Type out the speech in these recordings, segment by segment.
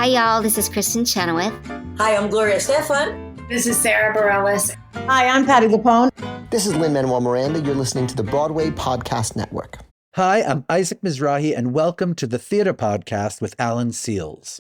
Hi, y'all. This is Kristen Chenoweth. Hi, I'm Gloria Stefan. This is Sarah Bareilles. Hi, I'm Patty Lapone. This is Lin-Manuel Miranda. You're listening to the Broadway Podcast Network. Hi, I'm Isaac Mizrahi, and welcome to the Theater Podcast with Alan Seals.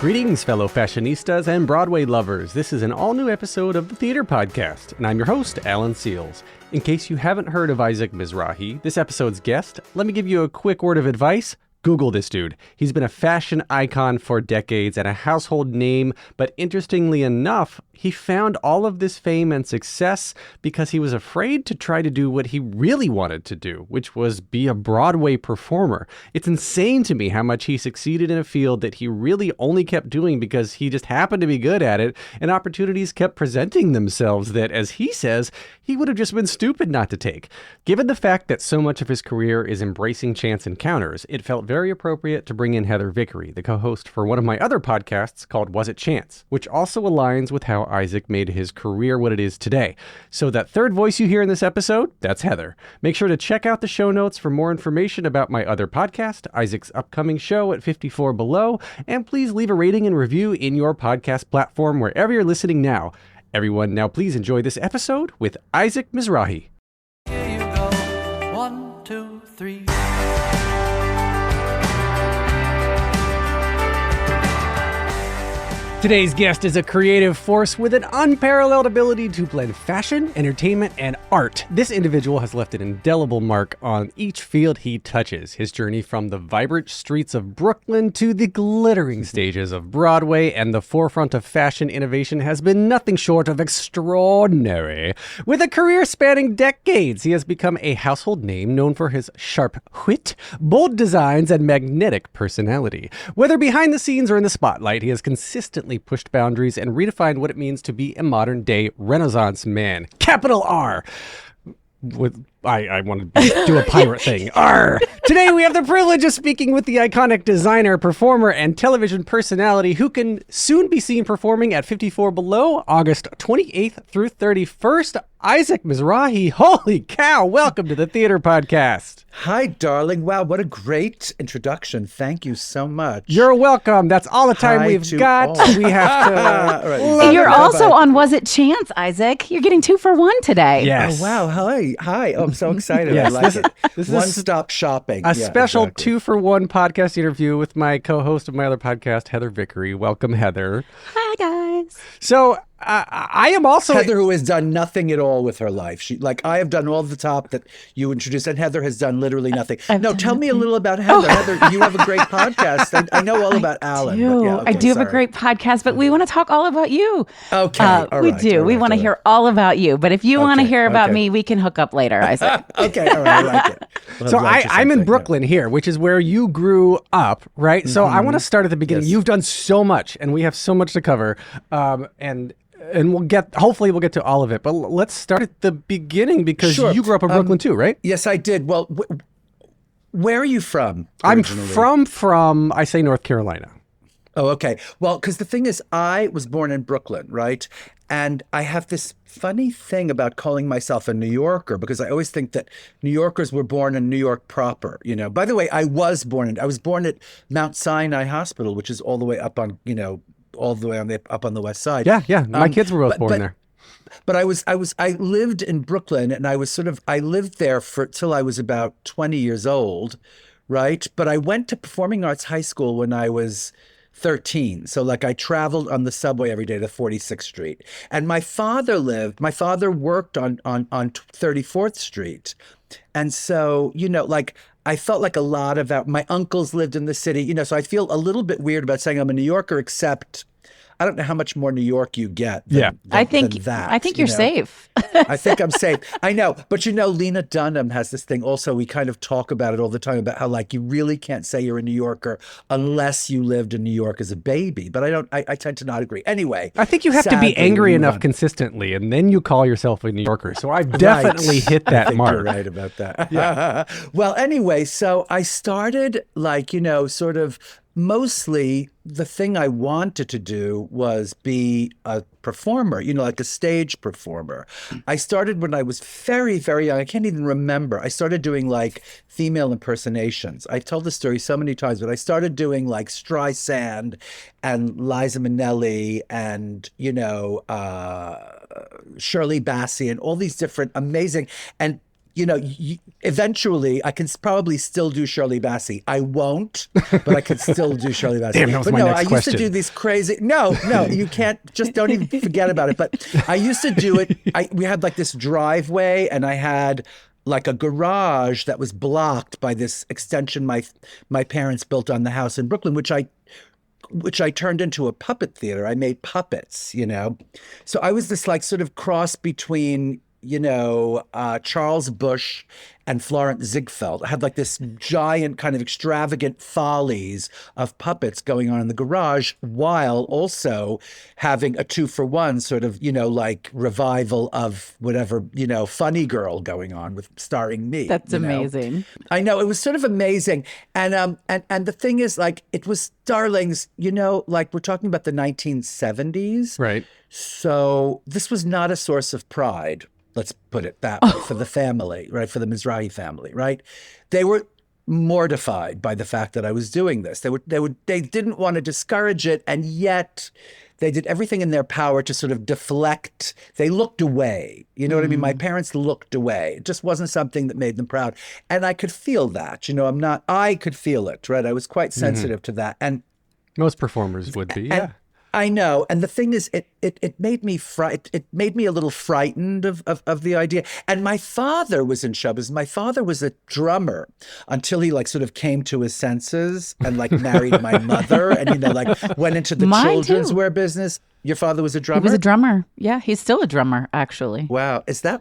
Greetings, fellow fashionistas and Broadway lovers. This is an all-new episode of the Theater Podcast, and I'm your host, Alan Seals. In case you haven't heard of Isaac Mizrahi, this episode's guest, let me give you a quick word of advice. Google this dude. He's been a fashion icon for decades and a household name, but interestingly enough, he found all of this fame and success because he was afraid to try to do what he really wanted to do, which was be a Broadway performer. It's insane to me how much he succeeded in a field that he really only kept doing because he just happened to be good at it, and opportunities kept presenting themselves that, as he says, he would have just been stupid not to take. Given the fact that so much of his career is embracing chance encounters, it felt very appropriate to bring in Heather Vickery, the co-host for one of my other podcasts called Was It Chance, which also aligns with how Isaac made his career what it is today. So that third voice you hear in this episode, that's Heather. Make sure to check out the show notes for more information about my other podcast, Isaac's upcoming show at 54 Below, and please leave a rating and review in your podcast platform wherever you're listening now. Everyone, now please enjoy this episode with Isaac Mizrahi. Here you go. 1, 2, 3. Today's guest is a creative force with an unparalleled ability to blend fashion, entertainment, and art. This individual has left an indelible mark on each field he touches. His journey from the vibrant streets of Brooklyn to the glittering stages of Broadway and the forefront of fashion innovation has been nothing short of extraordinary. With a career spanning decades, he has become a household name known for his sharp wit, bold designs, and magnetic personality. Whether behind the scenes or in the spotlight, he has consistently pushed boundaries and redefined what it means to be a modern-day Renaissance man. Capital R. I want to do a pirate thing. Arr! Today we have the privilege of speaking with the iconic designer, performer, and television personality who can soon be seen performing at 54 Below, August 28th through 31st. Isaac Mizrahi. Holy cow! Welcome to the Theater Podcast. Hi, darling. Wow, what a great introduction. Thank you so much. You're welcome. That's all the time we've got. All. We have to... Right. You're also on Was It Chance, Isaac. You're getting 2 for 1 today. Yes. Oh, wow. Hi. Oh, I'm so excited. Yes, I like it. This is One-stop shopping. A special 2-for-1 podcast interview with my co-host of my other podcast, Heather Vickery. Welcome, Heather. Hi, guys. So I am also... Heather, who has done nothing at all with her life. I have done all the top that you introduced, and Heather has done literally nothing. Tell me a little about Heather. Heather, you have a great podcast. I know all about Alan. I do have a great podcast, but we want to talk all about you. Okay. All right, we do. We want to hear all about you. But if you want to hear about me, we can hook up later, Isaac. Okay. All right. I like it. So I'm in Brooklyn here, which is where you grew up, right? So I want to start at the beginning. Yes. You've done so much, and we have so much to cover. And hopefully we'll get to all of it. But let's start at the beginning because you grew up in Brooklyn too, right? Yes, I did. Well, where are you from originally? I'm from, I say North Carolina. Oh, okay. Well, because the thing is, I was born in Brooklyn, right? And I have this funny thing about calling myself a New Yorker because I always think that New Yorkers were born in New York proper, you know. By the way, I was born at Mount Sinai Hospital, which is all the way up on, all the way up on the west side. Yeah. My kids were both born there. But I lived in Brooklyn, and I lived there till I was about 20 years old, right? But I went to Performing Arts High School when I was 13. So I traveled on the subway every day to 46th Street. And my father worked on 34th Street. And so, I felt like a lot about my uncles lived in the city, so I feel a little bit weird about saying I'm a New Yorker, except I don't know how much more New York you get than I think you're safe. I think I'm safe. I know. But Lena Dunham has this thing also. We kind of talk about it all the time about how you really can't say you're a New Yorker unless you lived in New York as a baby. But I tend to not agree. Anyway. I think you have to be angry enough consistently and then you call yourself a New Yorker. So I've definitely hit that I think mark. You're right about that. Yeah. Well, anyway, so I started sort of mostly the thing I wanted to do was be a performer, like a stage performer. I started when I was very, very young. I can't even remember. I started doing like female impersonations. I've told this story so many times, but I started doing like Streisand and Liza Minnelli and, Shirley Bassey and all these different amazing, and eventually I can probably still do Shirley Bassey. I won't, but I could still do Shirley Bassey. Damn, that was my next question. I used to do these crazy, no, you can't, just don't even forget about it. But I used to do it. We had like this driveway and I had like a garage that was blocked by this extension my parents built on the house in Brooklyn, which I turned into a puppet theater. I made puppets, So I was this like sort of cross between, Charles Busch and Florence Ziegfeld. I had like this giant kind of extravagant follies of puppets going on in the garage while also having a 2-for-1 sort of, like revival of whatever, Funny Girl going on with starring me. That's amazing. I know, it was sort of amazing. And the thing is, like, it was darlings, like we're talking about the 1970s. Right. So this was not a source of pride. Let's put it that way, for the family, right? For the Mizrahi family, right? They were mortified by the fact that I was doing this. They didn't want to discourage it, and yet they did everything in their power to sort of deflect. They looked away. You know what I mean? My parents looked away. It just wasn't something that made them proud. And I could feel that, I could feel it, right? I was quite sensitive to that. And most performers would be, yeah. I know. And the thing is, it made me it made me a little frightened of the idea. And my father was in show business. My father was a drummer until he like sort of came to his senses and like married my mother and, like went into the children's wear business. Your father was a drummer? He was a drummer. Yeah, he's still a drummer, actually. Wow. Is that...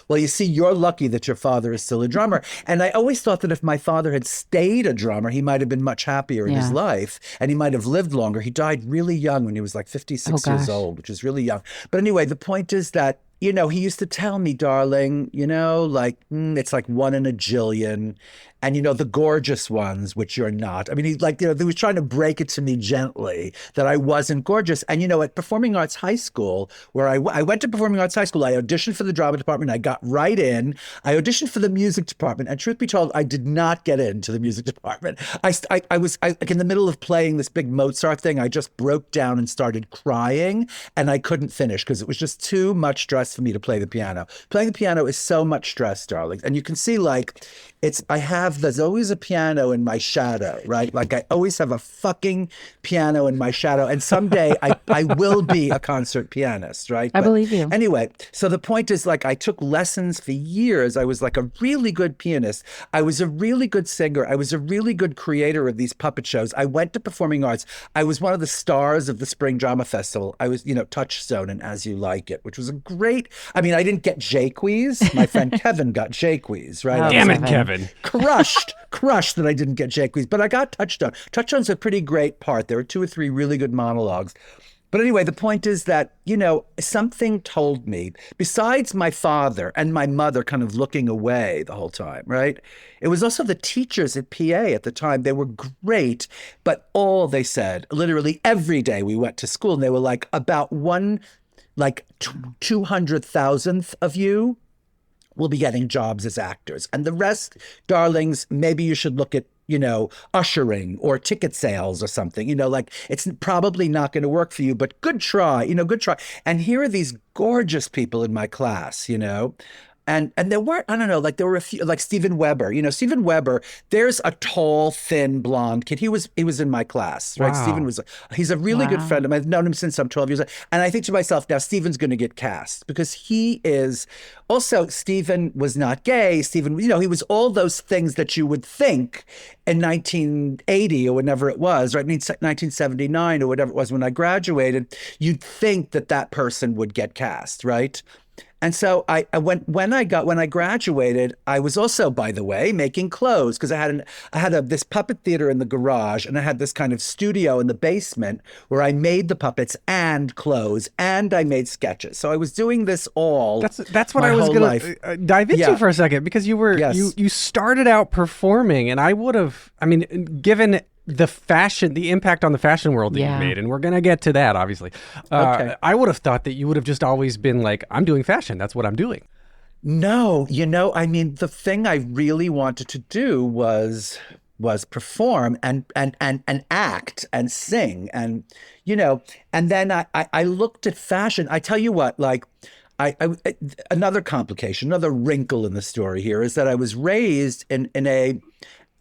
Well, you see, you're lucky that your father is still a drummer. And I always thought that if my father had stayed a drummer, he might have been much happier in his life and he might have lived longer. He died really young when he was like 56 years old, which is really young. But anyway, the point is that, he used to tell me, darling, it's like one in a jillion. And, the gorgeous ones, which you're not. I mean, he was trying to break it to me gently that I wasn't gorgeous. And, at Performing Arts High School, where I went to Performing Arts High School, I auditioned for the drama department. I got right in. I auditioned for the music department. And truth be told, I did not get into the music department. I was in the middle of playing this big Mozart thing. I just broke down and started crying. And I couldn't finish because it was just too much stress for me to play the piano. Playing the piano is so much stress, darlings. And you can see, like, there's always a piano in my shadow, right? Like I always have a fucking piano in my shadow. And someday I will be a concert pianist, right? I believe you. Anyway, so the point is, like, I took lessons for years. I was like a really good pianist. I was a really good singer. I was a really good creator of these puppet shows. I went to Performing Arts. I was one of the stars of the Spring Drama Festival. I was, Touchstone and As You Like It, which was a great, I didn't get Jaques. My friend Kevin got Jaques, right? Oh, damn it, Kevin. Crushed that I didn't get Jaques, but I got Touchstone. Touchstone's a pretty great part. There were 2 or 3 really good monologues. But anyway, the point is that, something told me, besides my father and my mother kind of looking away the whole time, right? It was also the teachers at PA at the time. They were great, but all they said, literally every day we went to school, and they were like, about 200,000th of you will be getting jobs as actors. And the rest, darlings, maybe you should look at, ushering or ticket sales or something, it's probably not going to work for you, but good try, good try. And here are these gorgeous people in my class, And there weren't, I don't know, like there were a few, like Steven Weber. Steven Weber, there's a tall, thin, blonde kid. He was in my class, right? Wow. He's a really good friend of mine. I've known him since I'm 12 years old. And I think to myself, now Steven's going to get cast because he is, also Steven was not gay. Steven, he was all those things that you would think in 1980 or whenever it was, right? 1979 or whatever it was when I graduated, you'd think that person would get cast, right? And so when I graduated, I was also, by the way, making clothes because I had this puppet theater in the garage, and I had this kind of studio in the basement where I made the puppets and clothes, and I made sketches. So I was doing this all. That's what I was going to dive into for a second, because you started out performing, and I would have, given the impact on the fashion world that Yeah. you've made, and we're gonna get to that, obviously. Okay. I would have thought that you would have just always been like, I'm doing fashion. That's what I'm doing. No, I mean, the thing I really wanted to do was perform and act and sing and and then I looked at fashion. I tell you what, like I another complication, another wrinkle in the story here is that I was raised in a,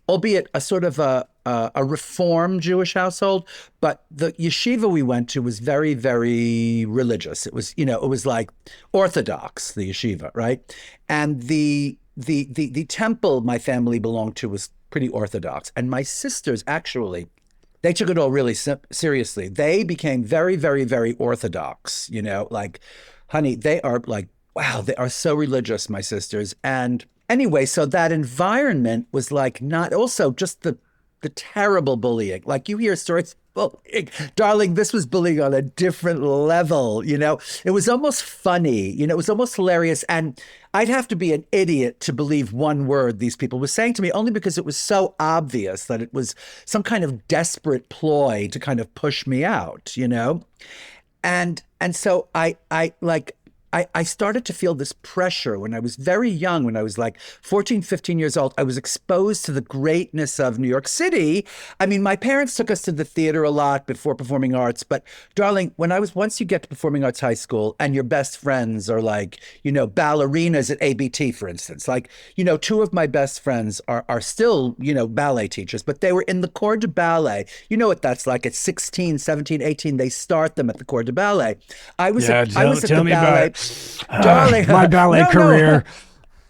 albeit a sort of a Reform Jewish household, but the yeshiva we went to was very, very religious. It was, it was like Orthodox, the yeshiva, right? And the temple my family belonged to was pretty Orthodox. And my sisters actually, they took it all really seriously. They became very, very, very Orthodox, like, honey, they are like, wow, they are so religious, my sisters. And anyway, so that environment was like not also just the terrible bullying. Like you hear stories, bullying. Darling, this was bullying on a different level, It was almost funny, it was almost hilarious. And I'd have to be an idiot to believe one word these people were saying to me, only because it was so obvious that it was some kind of desperate ploy to kind of push me out, And so I started to feel this pressure when I was very young, when I was like 14, 15 years old. I was exposed to the greatness of New York City. I mean, my parents took us to the theater a lot before performing arts. But darling, once you get to performing arts high school and your best friends are like, ballerinas at ABT, for instance, like, two of my best friends are still, ballet teachers, but they were in the corps de ballet. You know what that's like at 16, 17, 18, they start them at the corps de ballet. I was at the ballet. Darling, my ballet career.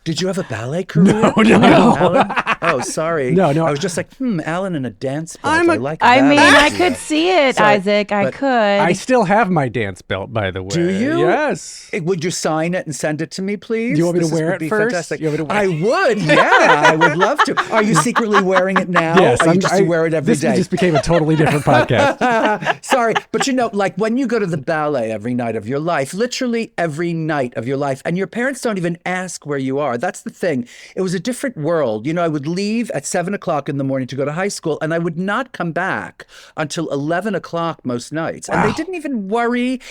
Did you have a ballet career? No. Alan? Oh, sorry. No. I was just like, Alan in a dance belt. I'm a- I like I that. mean, I could see it, Sorry, Isaac. I but could. I still have my dance belt, by the way. Do you? Yes. Would you sign it and send it to me, please? Do you want me to wear would it be first? Fantastic. You want me to wear I would, yeah. I would love to. Are you secretly wearing it now? Yes. Or you just wear it every day? This just became a totally different podcast. Sorry, but like when you go to the ballet every night of your life, literally every night of your life, and your parents don't even ask where you are. That's the thing. It was a different world. I would leave at 7 o'clock in the morning to go to high school, and I would not come back until 11 o'clock most nights. And they didn't even worry.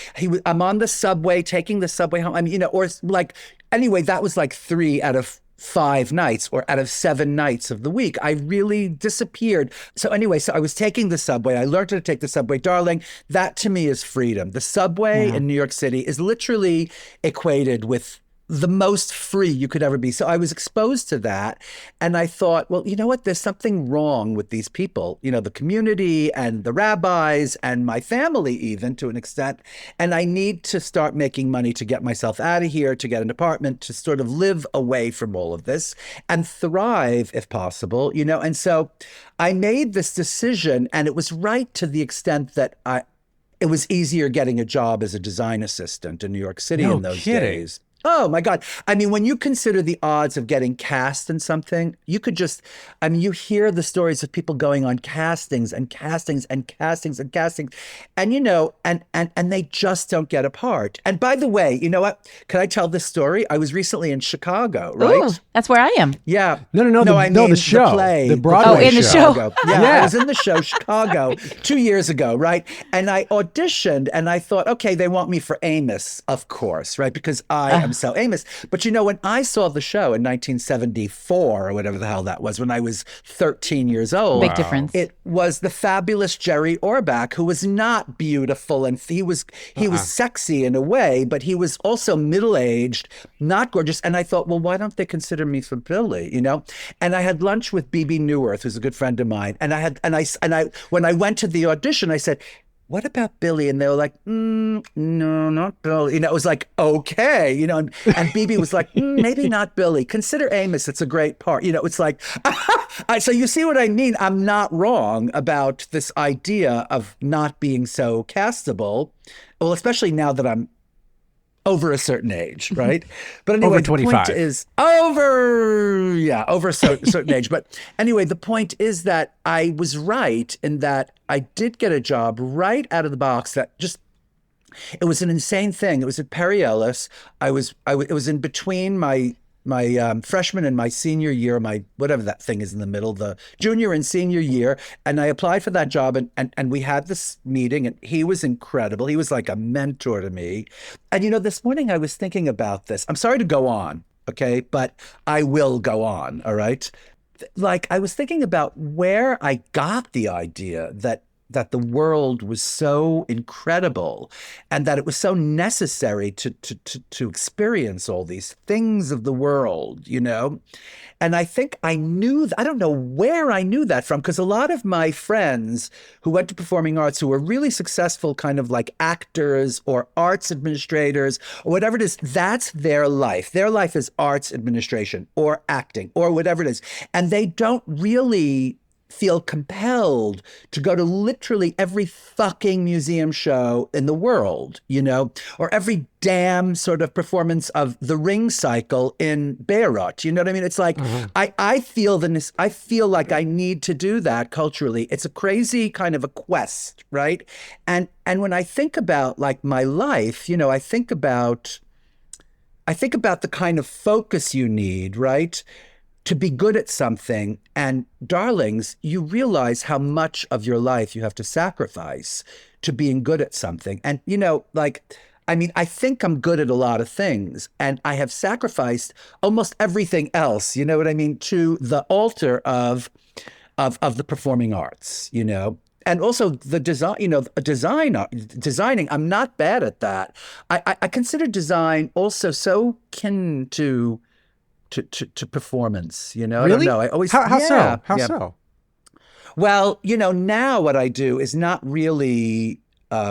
I'm on the subway, taking the subway home. I mean, or like, anyway, that was like 3 out of 5 nights or out of 7 nights of the week. I really disappeared. So anyway, I was taking the subway. I learned how to take the subway. Darling, that to me is freedom. The subway in New York City is literally equated with the most free you could ever be. So I was exposed to that. And I thought, well, you know what? There's something wrong with these people, the community and the rabbis and my family even to an extent. And I need to start making money to get myself out of here, to get an apartment, to sort of live away from all of this and thrive if possible, And so I made this decision, and it was right to the extent that it was easier getting a job as a design assistant in New York City in those days. Oh my God. I mean, when you consider the odds of getting cast in something, you could just, you hear the stories of people going on castings and castings and castings and castings. And, and they just don't get a part. And by the way, you know what? Can I tell this story? I was recently in Chicago, right? Ooh, that's where I am. Yeah. No, I mean the show. The play. The Broadway in the show. Yeah, I was in the show Chicago 2 years ago, right? And I auditioned and I thought, okay, they want me for Amos, of course, right? Because I am so Amos. But when I saw the show in 1974 or whatever the hell that was, when I was 13 years old. Big difference. It was the fabulous Jerry Orbach, who was not beautiful, and he was sexy in a way, but he was also middle-aged, not gorgeous. And I thought, well, why don't they consider me for Billy, And I had lunch with B.B. Newirth, who's a good friend of mine. And when I went to the audition, I said, what about Billy? And they were like, no, not Billy. It was like, okay, and BB was like, maybe not Billy. Consider Amos. It's a great part. It's like, so you see what I mean? I'm not wrong about this idea of not being so castable. Well, especially now that I'm over a certain age, right? But anyway, over 25. The point is over a certain age. But anyway, the point is that I was right in that I did get a job right out of the box that just, it was an insane thing. It was at Perry Ellis. It was in between my freshman and my senior year, my whatever that thing is in the middle, the junior and senior year, and I applied for that job, and we had this meeting, and he was incredible. He was like a mentor to me. And this morning I was thinking about this. I'm sorry to go on, okay, but I will go on. All right, like I was thinking about where I got the idea that the world was so incredible and that it was so necessary to experience all these things of the world, And I think I knew, I don't know where I knew that from, because a lot of my friends who went to performing arts, who were really successful kind of like actors or arts administrators or whatever it is, that's their life. Their life is arts administration or acting or whatever it is. And they don't really feel compelled to go to literally every fucking museum show in the world, or every damn sort of performance of the Ring Cycle in Beirut. You know what I mean? It's like, I feel like I need to do that culturally. It's a crazy kind of a quest, right? And when I think about like my life, I think about the kind of focus you need, right? To be good at something. And darlings, you realize how much of your life you have to sacrifice to being good at something. And, I think I'm good at a lot of things, and I have sacrificed almost everything else, you know what I mean, to the altar of the performing arts, And also the design, designing, I'm not bad at that. I consider design also so kin to performance, Really? I don't know. I always How so? Well, now what I do is not really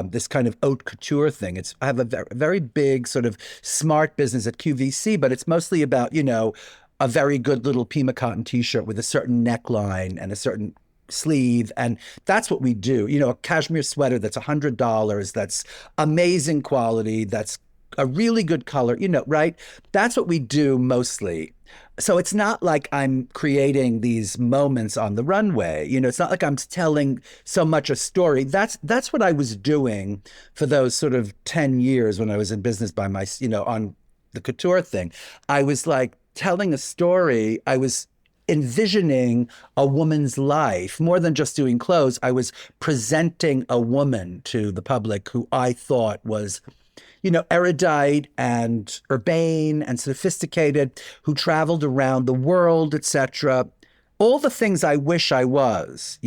this kind of haute couture thing. I have a very big sort of smart business at QVC, but it's mostly about a very good little Pima cotton T-shirt with a certain neckline and a certain sleeve, and that's what we do. A cashmere sweater that's $100, that's amazing quality, that's a really good color, right? That's what we do mostly. So it's not like I'm creating these moments on the runway. It's not like I'm telling so much a story. That's what I was doing for those sort of 10 years when I was in business by my, on the couture thing. I was like telling a story. I was envisioning a woman's life more than just doing clothes. I was presenting a woman to the public who I thought was erudite and urbane and sophisticated, who traveled around the world, etc. All the things I wish I was,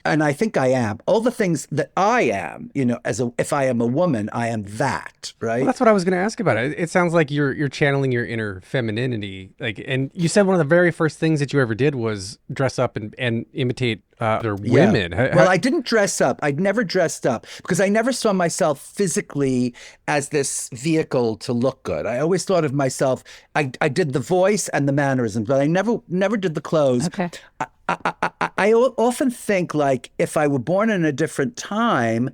and I think I am. All the things that I am, if I am a woman, I am that, right? Well, that's what I was going to ask about. It sounds like you're channeling your inner femininity. And you said one of the very first things that you ever did was dress up and imitate other women. Yeah. Well, I didn't dress up. I'd never dressed up because I never saw myself physically as this vehicle to look good. I always thought of myself, I did the voice and the mannerisms, but I never did the clothes. Okay. I often think like if I were born in a different time,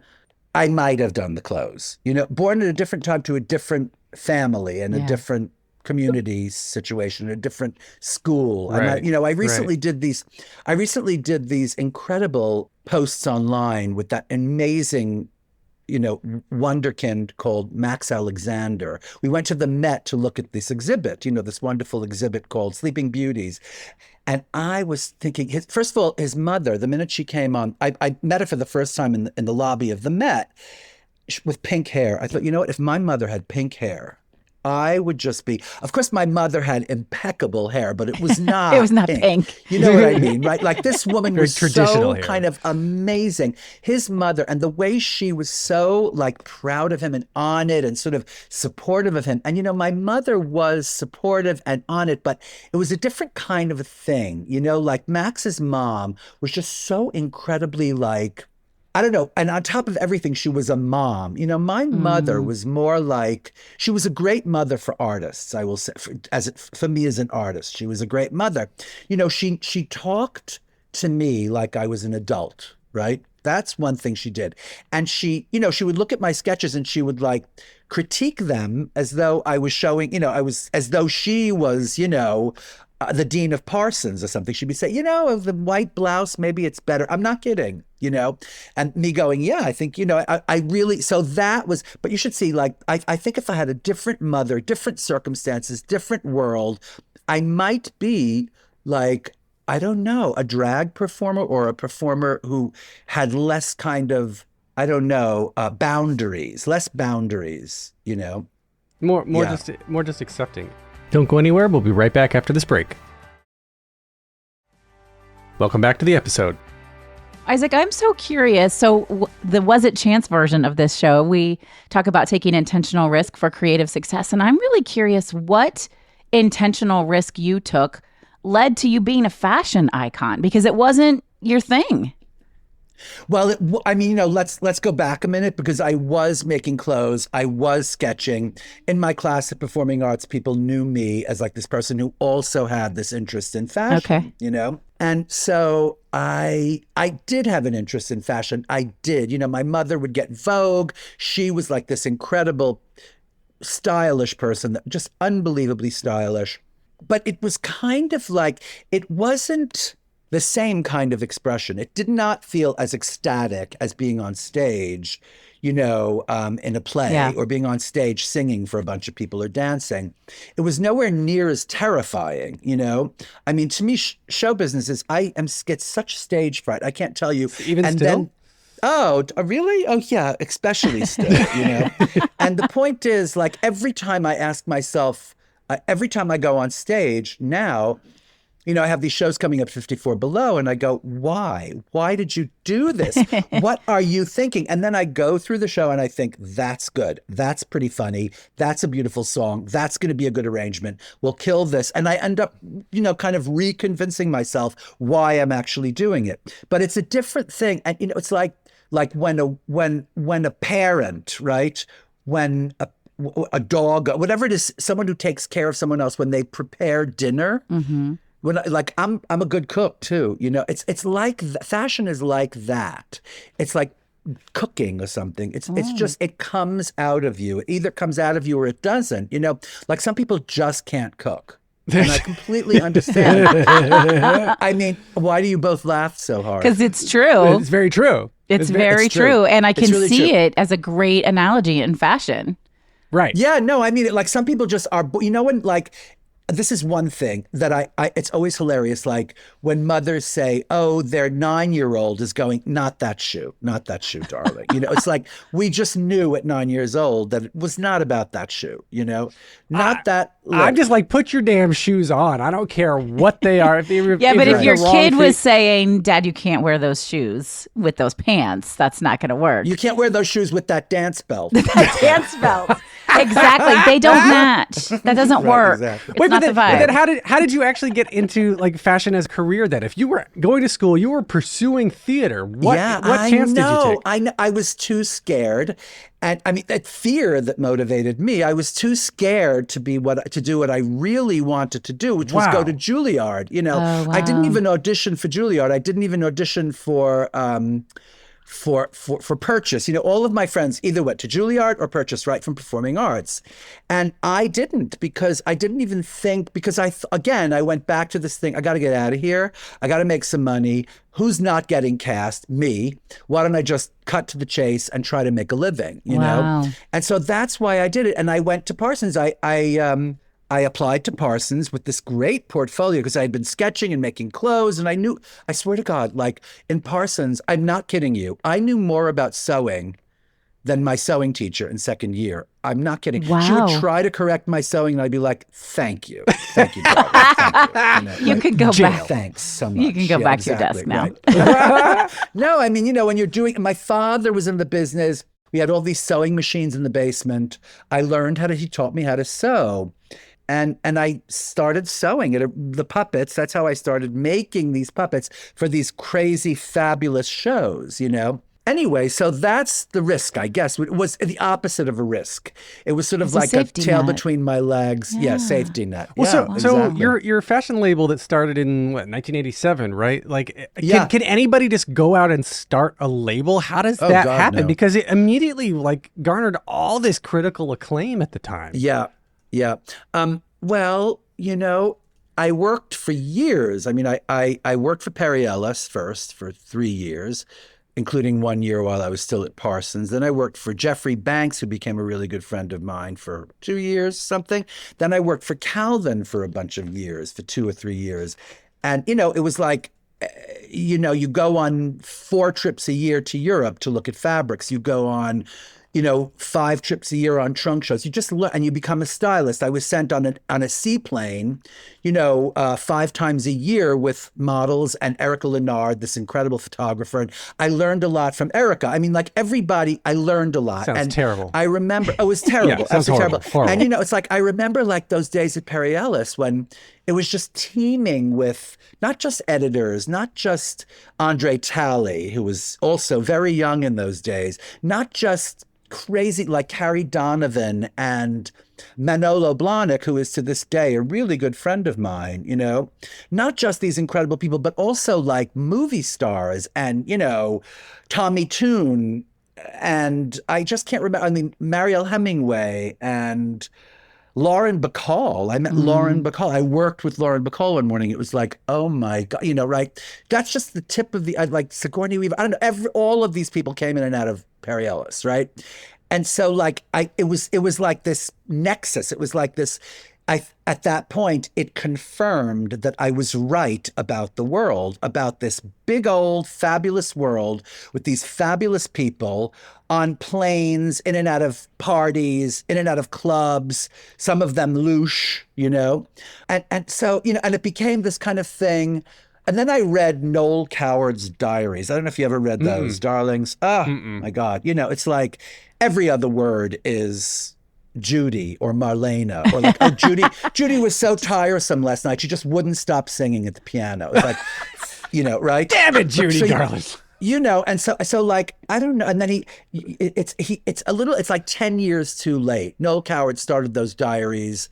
I might have done the clothes. Born at a different time to a different family and a different community situation, a different school. Right. And I recently did these incredible posts online with that amazing wonderkind called Max Alexander. We went to the Met to look at this exhibit, this wonderful exhibit called Sleeping Beauties. And I was thinking, first of all, his mother, the minute she came on, I met her for the first time in the lobby of the Met with pink hair. I thought, what, if my mother had pink hair, I would just be, of course, my mother had impeccable hair, but it was not It was not pink. You know what I mean, right? Like this woman Very was traditional so hair. kind of amazing. His mother, and the way she was so like proud of him and on it and sort of supportive of him. And, my mother was supportive and on it, but it was a different kind of a thing, like Max's mom was just so incredibly like, I don't know. And on top of everything, she was a mom. My mother was more like, she was a great mother for artists, I will say, for me as an artist. She was a great mother. She talked to me like I was an adult, right? That's one thing she did. And she would look at my sketches and she would like critique them as though I was showing, as though she was, the dean of Parsons or something. She'd be saying, the white blouse, maybe it's better. I'm not kidding, and me going, yeah, I think, I really, so that was, but you should see, like, I think if I had a different mother, different circumstances, different world, I might be like, I don't know, a drag performer or a performer who had less kind of, I don't know, boundaries, less boundaries, More just accepting. Don't go anywhere. We'll be right back after this break. Welcome back to the episode. Isaac, I'm so curious. So the Was It Chance version of this show, we talk about taking intentional risk for creative success. And I'm really curious what intentional risk you took led to you being a fashion icon, because it wasn't your thing. Well, let's go back a minute, because I was making clothes. I was sketching. In my class of performing arts, people knew me as like this person who also had this interest in fashion, And so I did have an interest in fashion. I did. My mother would get Vogue. She was like this incredible, stylish person, just unbelievably stylish. But it was kind of like, it wasn't the same kind of expression. It did not feel as ecstatic as being on stage, in a play or being on stage singing for a bunch of people or dancing. It was nowhere near as terrifying, I mean, to me, show business is, get such stage fright. I can't tell you. Even and still? Then, oh, really? Oh, yeah, especially still, And the point is, like, every time I ask myself, every time I go on stage now, I have these shows coming up, 54 Below, and I go, why? Why did you do this? What are you thinking? And then I go through the show and I think, that's good. That's pretty funny. That's a beautiful song. That's going to be a good arrangement. We'll kill this. And I end up, kind of reconvincing myself why I'm actually doing it. But it's a different thing. And, it's like when a parent, right? When a dog, whatever it is, someone who takes care of someone else, when they prepare dinner, when I'm a good cook too, it's like fashion is like that. It's like cooking or something. It's just, it comes out of you. It either comes out of you or it doesn't. Like some people just can't cook. And I completely understand. I mean, why do you both laugh so hard? Because it's true. It's very true. It's very true. And I can really see true. it as a great analogy in fashion. Right. Yeah, no, I mean, like some people just are, when like, this is one thing that I it's always hilarious. Like when mothers say, oh, their 9-year-old is going, not that shoe, darling. It's like, we just knew at 9 years old that it was not about that shoe, not that. Look. I'm just like, put your damn shoes on. I don't care what they are. If your kid was saying, Dad, you can't wear those shoes with those pants, that's not going to work. You can't wear those shoes with that dance belt. That dance belt. Exactly. They don't match. That doesn't work. Exactly. It's not the vibe. But then how did you actually get into like fashion as a career then? If you were going to school, you were pursuing theater. What chance did you take? I know. I was too scared. And I mean, that fear that motivated me. I was too scared to do what I really wanted to do, which was go to Juilliard. I didn't even audition for Juilliard. I didn't even audition for Purchase. All of my friends either went to Juilliard or Purchase, right, from performing arts. And I didn't, because I didn't even think, because I went back to this thing, I got to get out of here. I got to make some money. Who's not getting cast? Me. Why don't I just cut to the chase and try to make a living, you know? And so that's why I did it. And I went to Parsons. I applied to Parsons with this great portfolio because I had been sketching and making clothes. And I swear to God, like in Parsons, I'm not kidding you, I knew more about sewing than my sewing teacher in second year. I'm not kidding. Wow. She would try to correct my sewing and I'd be like, thank you. Thank you, darling. Thank you. You could go back. Thanks so much. You can go back to your desk now. Right. No, I mean, when you're doing, my father was in the business. We had all these sewing machines in the basement. He taught me how to sew. And I started sewing the puppets. That's how I started making these puppets for these crazy, fabulous shows, Anyway, so that's the risk, I guess. It was the opposite of a risk. It was sort of like a tail between my legs. Yeah, safety net. Well, exactly. your fashion label that started in 1987, right? Like, can anybody just go out and start a label? How does that happen? No. Because it immediately garnered all this critical acclaim at the time. Yeah. Well, I worked for years. I mean, I worked for Perry Ellis first for 3 years, including 1 year while I was still at Parsons. Then I worked for Jeffrey Banks, who became a really good friend of mine, for 2 years, something. Then I worked for Calvin for a bunch of years, for 2 or 3 years. And, it was like, you go on 4 trips a year to Europe to look at fabrics. You go on, 5 trips a year on trunk shows. You just learn and you become a stylist. I was sent on a seaplane, 5 times a year with models and Erica Lennard, this incredible photographer. And I learned a lot from Erica. I mean, like everybody, I learned a lot. Sounds terrible. I remember, it was terrible. Yeah, sounds absolutely horrible. terrible. And, it's like, I remember like those days at Perry Ellis when it was just teeming with not just editors, not just Andre Talley, who was also very young in those days, not just crazy like Carrie Donovan and Manolo Blahnik, who is to this day a really good friend of mine, not just these incredible people, but also like movie stars and, Tommy Tune. And I just can't remember. I mean, Mariel Hemingway and Lauren Bacall. I met Lauren Bacall. I worked with Lauren Bacall one morning. It was like, oh my God, right? That's just the tip of the, like Sigourney Weaver. I don't know. All of these people came in and out of Perry Ellis, right? And so like, it was like this nexus. It was like this, at that point, it confirmed that I was right about the world, about this big old fabulous world with these fabulous people on planes, in and out of parties, in and out of clubs, some of them louche, and so, and it became this kind of thing. And then I read Noel Coward's diaries. I don't know if you ever read those, darlings. Oh, my God. It's like every other word is Judy or Marlena, or like, oh, Judy was so tiresome last night. She just wouldn't stop singing at the piano. It's like, right? Damn it, Judy, darling. And so like, I don't know. And then it's like 10 years too late. Noel Coward started those diaries.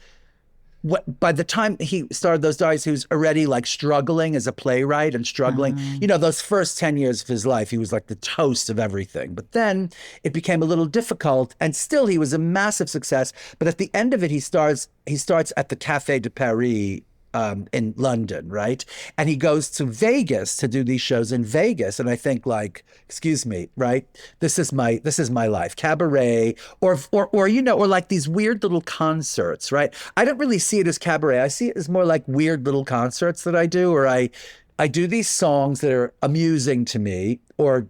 By the time he started those diaries, he was already like struggling as a playwright and struggling. Those first 10 years of his life, he was like the toast of everything. But then it became a little difficult, and still he was a massive success. But at the end of it, he starts at the Café de Paris in London, right? And he goes to Vegas to do these shows in Vegas. And I think like, excuse me, right? This is my life. Cabaret or like these weird little concerts, right? I don't really see it as cabaret. I see it as more like weird little concerts that I do, or I do these songs that are amusing to me or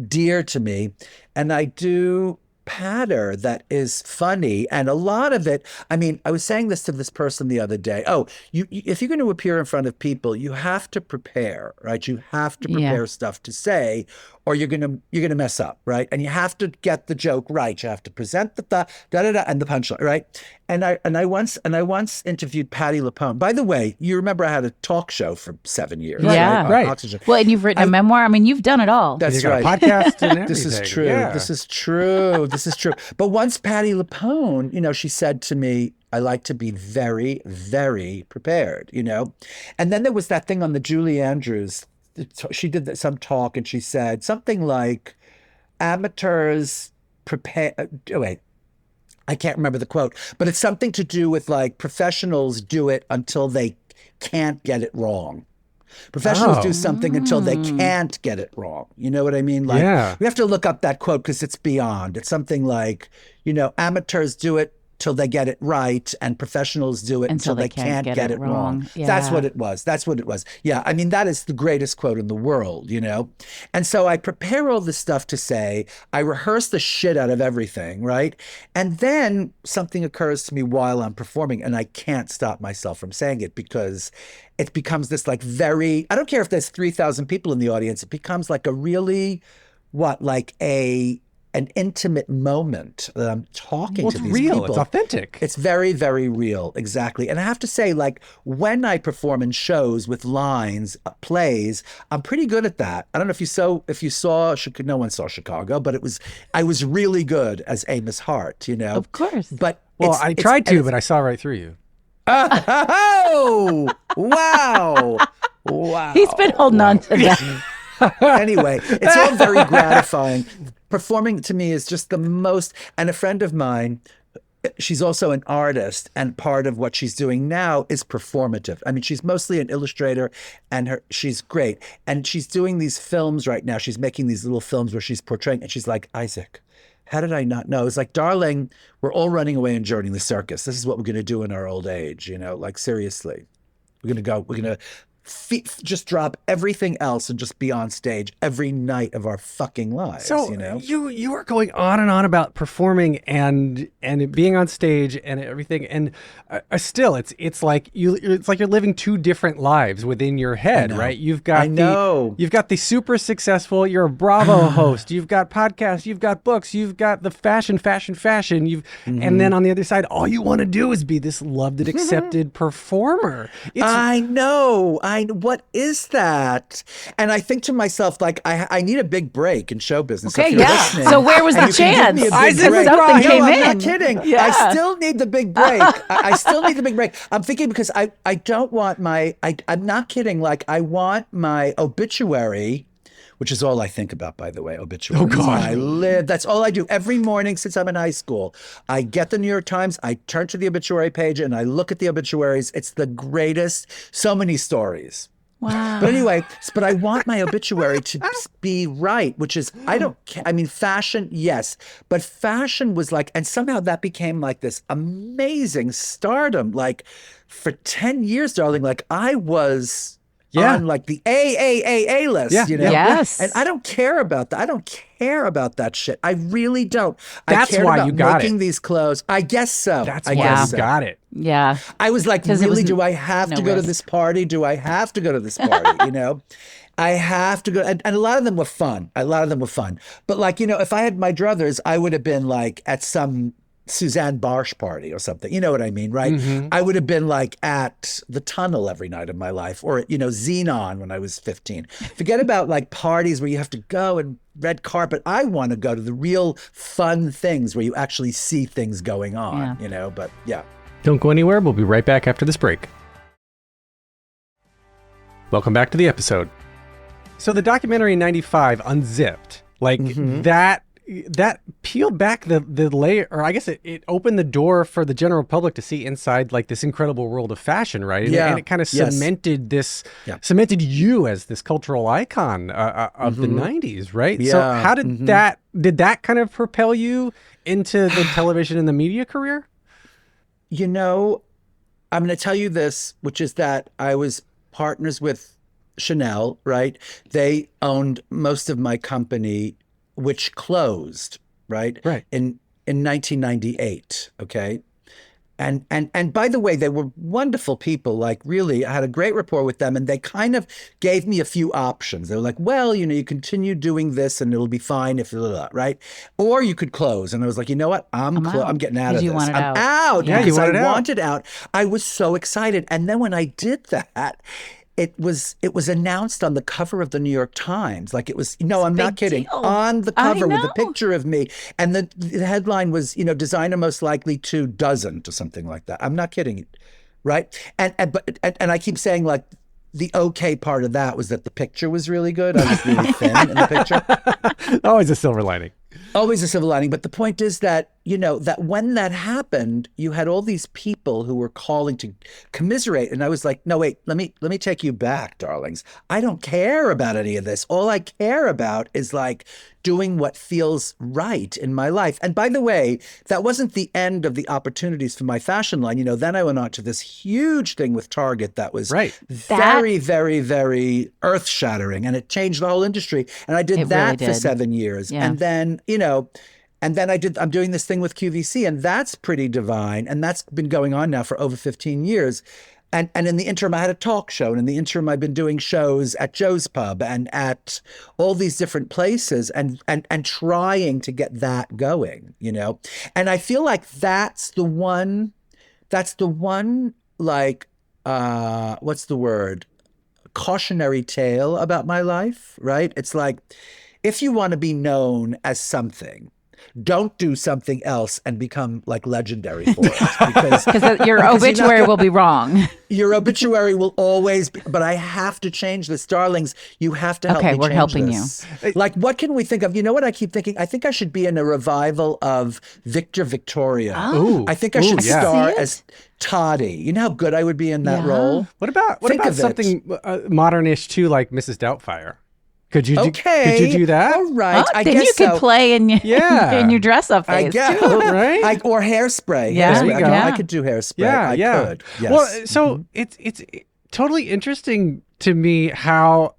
dear to me. And I do patter that is funny, and a lot of it, I mean, I was saying this to this person the other day. Oh, if you're going to appear in front of people, you have to prepare, right? You have to prepare stuff to say, or you're gonna mess up, right? And you have to get the joke right. You have to present the da-da-da and the punchline, right? And I once interviewed Patti LuPone. By the way, you remember I had a talk show for 7 years. Yeah, right. Oxygen. Well, and you've written a memoir. I mean, you've done it all. That's You got right. a podcast and everything. This is true. Yeah. This is true. But once Patti LuPone, she said to me, I like to be very, very prepared, And then there was that thing on the Julie Andrews. She did some talk and she said something like, amateurs prepare. Oh, wait, I can't remember the quote, but it's something to do with like professionals do it until they can't get it wrong. Professionals do something until they can't get it wrong. You know what I mean? Like, we have to look up that quote because it's beyond. It's something like, amateurs do it till they get it right, and professionals do it until they can't get it wrong. Yeah. That's what it was. Yeah, I mean, that is the greatest quote in the world, And so I prepare all this stuff to say, I rehearse the shit out of everything, right? And then something occurs to me while I'm performing, and I can't stop myself from saying it because it becomes this like I don't care if there's 3,000 people in the audience, it becomes like a really, an intimate moment that I'm talking to these real. people. It's authentic. It's very, very real. Exactly. And I have to say, like, when I perform in shows with lines, plays, I'm pretty good at that. I don't know if you saw, no one saw Chicago, but I was really good as Amos Hart, Of course. But I tried to, but I saw right through you. Oh, wow. Wow. He's been holding on to that. Anyway, it's all very gratifying. Performing to me is just the most, and a friend of mine, she's also an artist, and part of what she's doing now is performative. I mean, she's mostly an illustrator, and she's great. And she's doing these films right now. She's making these little films where she's portraying, and she's like, Isaac, how did I not know? It's like, darling, we're all running away and joining the circus. This is what we're going to do in our old age, like seriously. We're going to just drop everything else and just be on stage every night of our fucking lives. So you are going on and on about performing and it being on stage and everything, and still it's like you're living two different lives within your head, right? You've got the super successful. You're a Bravo host. You've got podcasts. You've got books. You've got the fashion. And then on the other side, all you want to do is be this loved and accepted performer. I know. What is that? And I think to myself, like, I need a big break in show business. Okay, yeah. So where was the chance? Something came in. I'm not kidding. Yeah. I still need the big break. I still need the big break. I'm thinking because I don't want I'm not kidding. Like, I want my obituary, which is all I think about, by the way, obituaries. Oh, God. That's all I do every morning since I'm in high school. I get the New York Times, I turn to the obituary page, and I look at the obituaries. It's the greatest. So many stories. Wow. But anyway, I want my obituary to be right, which is, I don't care. I mean, fashion, yes. But fashion was like, and somehow that became like this amazing stardom. Like, for 10 years, darling, like I was... on like the AAA list, Yes. And I don't care about that. I don't care about that shit. I really don't. That's I care why about you got making it. these clothes. I guess so. That's I why guess you so. got it. Yeah. I was like, really, do I have no to go to risk. this party? Do I have to go to this party? I have to go. And a lot of them were fun. But like, if I had my druthers, I would have been like at some Suzanne Barsh party or something. You know what I mean, right? Mm-hmm. I would have been like at the Tunnel every night of my life, or Xenon when I was 15. Forget about like parties where you have to go and red carpet. I want to go to the real fun things where you actually see things going on, but yeah. Don't go anywhere. We'll be right back after this break. Welcome back to the episode. So the documentary 95, Unzipped, like that peeled back the layer, or I guess it opened the door for the general public to see inside like this incredible world of fashion, right? And it kind of cemented cemented you as this cultural icon of the 90s, right? Yeah. So how did that kind of propel you into the television and the media career? I'm going to tell you this, which is that I was partners with Chanel, right? They owned most of my company, which closed, right? In 1998, okay? And by the way, they were wonderful people. Like, really, I had a great rapport with them, and they kind of gave me a few options. They were like, well, you continue doing this and it'll be fine if, right? Or you could close. And I was like, you know what? I'm getting out of this. I'm out. Yeah, you wanted out. I was so excited. And then when I did that, it was announced on the cover of the New York Times. Like, it was, I'm not kidding, deal. on the cover with a picture of me. And the headline was, designer most likely to doesn't, or something like that. I'm not kidding, right? And I keep saying, like, the okay part of that was that the picture was really good. I was really thin in the picture. Always a silver lining. Always a silver lining. But the point is that, that when that happened, you had all these people who were calling to commiserate. And I was like, no, wait, let me take you back, darlings. I don't care about any of this. All I care about is like doing what feels right in my life. And by the way, that wasn't the end of the opportunities for my fashion line. Then I went on to this huge thing with Target that was very, very, very earth-shattering. And it changed the whole industry. And I did that for 7 years. Yeah. And then, I'm doing this thing with QVC, and that's pretty divine. And that's been going on now for over 15 years. And in the interim, I had a talk show. And in the interim, I've been doing shows at Joe's Pub and at all these different places and trying to get that going, And I feel like that's the one, like, what's the word? Cautionary tale about my life, right? It's like, if you want to be known as something, don't do something else and become like legendary for it. Because your obituary will be wrong. your obituary will always be, but I have to change this. Darlings, you have to help me Okay, we're change helping this. Like, what can we think of? You know what I keep thinking? I think I should be in a revival of Victor Victoria. Ooh. I think I should yeah. star See it? as Toddy. You know how good I would be in that Yeah. role? What about Think of it. something modernish too, like Mrs. Doubtfire? Could you Okay. could you do that? All right. Oh, I then guess you could so. play in your, Yeah. in your dress-up I phase, guess. too. Right? Or hairspray. Yeah, Hairspray. there you I go. I could do hairspray. Yeah, I could. Yes. Well, so it's totally interesting to me how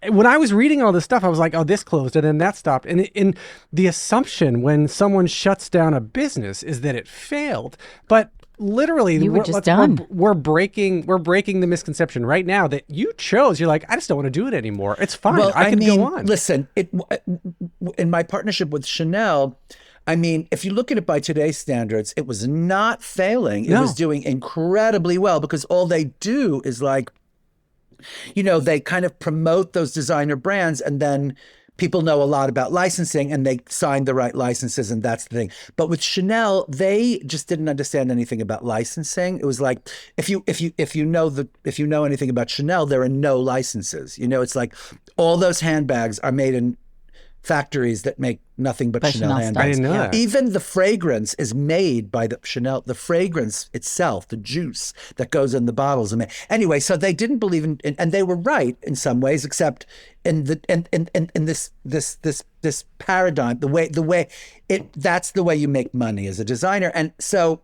when I was reading all this stuff, I was like, oh, this closed and then that stopped. And in the assumption when someone shuts down a business is that it failed. But literally, You were just done. We're breaking the misconception right now that you chose. You're like, I just don't want to do it anymore. It's fine. Well, I can mean, go on. Listen, in my partnership with Chanel, I mean, if you look at it by today's standards, it was not failing. It No. was doing incredibly well because all they do is like, you know, they kind of promote those designer brands and then people know a lot about licensing and they sign the right licenses and that's the thing. But with Chanel, they just didn't understand anything about licensing. It was like if you know anything about Chanel, there are no licenses. You know, it's like all those handbags are made in factories that make nothing but Chanel Chanel handbags. I didn't know that. Even the fragrance is made by the Chanel. The fragrance itself, the juice that goes in the bottles. Anyway, so they didn't believe in, and they were right in some ways, except in this paradigm, the way that's the way you make money as a designer, and so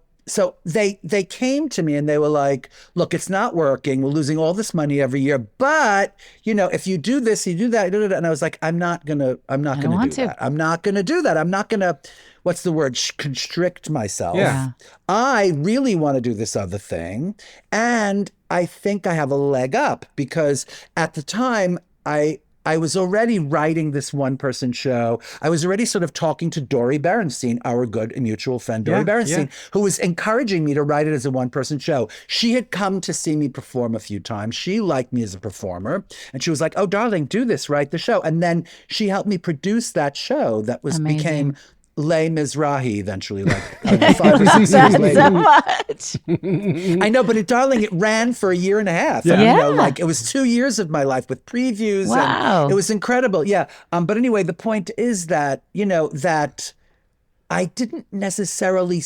they came to me and they were like, look, it's not working. We're losing all this money every year. But, you know, if you do this, you do that. And I was like, I'm not going to do that. I'm not going to do that. I'm not going to, what's the word? Constrict myself. Yeah. I really want to do this other thing. And I think I have a leg up because at the time I was already writing this one-person show. I was already sort of talking to Dori Berenstein, our good and mutual friend, Dori Berenstein, who was encouraging me to write it as a one-person show. She had come to see me perform a few times. She liked me as a performer. And she was like, oh, darling, do this, write the show. And then she helped me produce that show that became Les Mizrahi eventually, like 5 or 6 years later. So much. I know, but darling, it ran for a year and a half. Yeah. And, you know, Yeah. like it was 2 years of my life with previews. Wow. And it was incredible. Yeah. But anyway, the point is that, you know, that I don't necessarily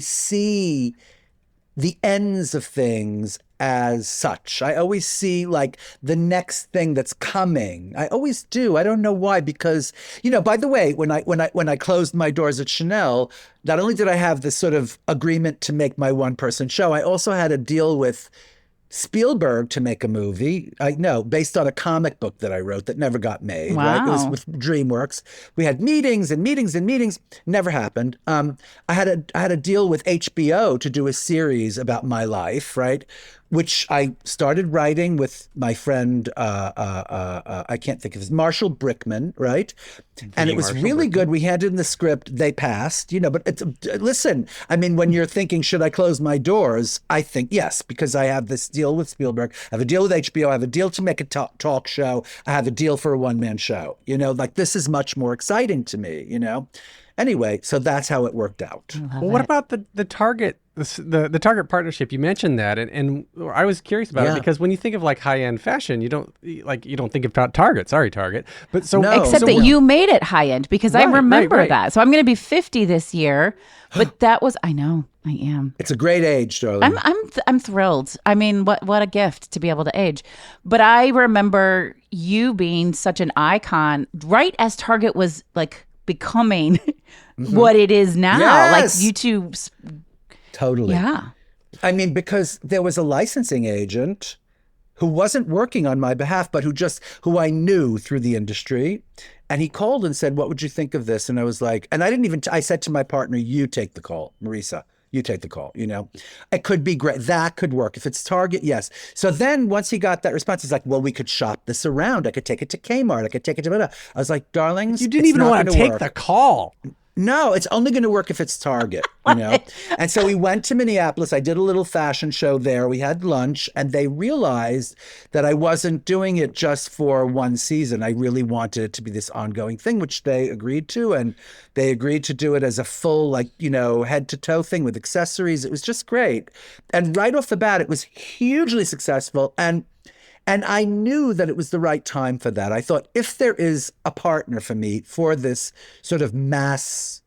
see the ends of things as such. I always see like the next thing that's coming. I always do. I don't know why, because, you know, by the way, when I closed my doors at Chanel, not only did I have this sort of agreement to make my one-person show, I also had a deal with Spielberg to make a movie. Based on a comic book that I wrote that never got made. Wow. Right? It was with DreamWorks. We had meetings and meetings and meetings. Never happened. I had a deal with HBO to do a series about my life, right? Which I started writing with my friend, I can't think of his, Marshall Brickman, right? And it was Marshall really Brickman. good. We handed in the script, they passed, you know, but listen, I mean, when you're thinking, should I close my doors? I think yes, because I have this deal with Spielberg. I have a deal with HBO. I have a deal to make a talk show. I have a deal for a one-man show. You know, like this is much more exciting to me, you know? Anyway, so that's how it worked out. Well, what about the Target, the Target partnership? You mentioned that, and I was curious about it because when you think of like high-end fashion, you don't think about Target. Sorry, Target. But so No. Except that you made it high end because I Right, remember right. that. So I'm going to be 50 this year, but that was, I know, I am. It's a great age, darling. I'm thrilled. I mean, what a gift to be able to age. But I remember you being such an icon right as Target was like becoming what it is now. Yes. Like YouTube's. Totally. Yeah. I mean, because there was a licensing agent who wasn't working on my behalf, but who I knew through the industry. And he called and said, what would you think of this? And I was like, and I said to my partner, you take the call, Marisa. You take the call, you know. It could be great. That could work. If it's Target, yes. So then once he got that response, he's like, well, we could shop this around. I could take it to Kmart. I could take it to... I was like, darlings, you didn't it's even not want to gonna take work. the call. No, it's only going to work if it's Target, you know? And so we went to Minneapolis. I did a little fashion show there. We had lunch, and they realized that I wasn't doing it just for one season. I really wanted it to be this ongoing thing, which they agreed to. And they agreed to do it as a full, like, you know, head to toe thing with accessories. It was just great. And right off the bat, it was hugely successful. And I knew that it was the right time for that. I thought, if there is a partner for me for this sort of mass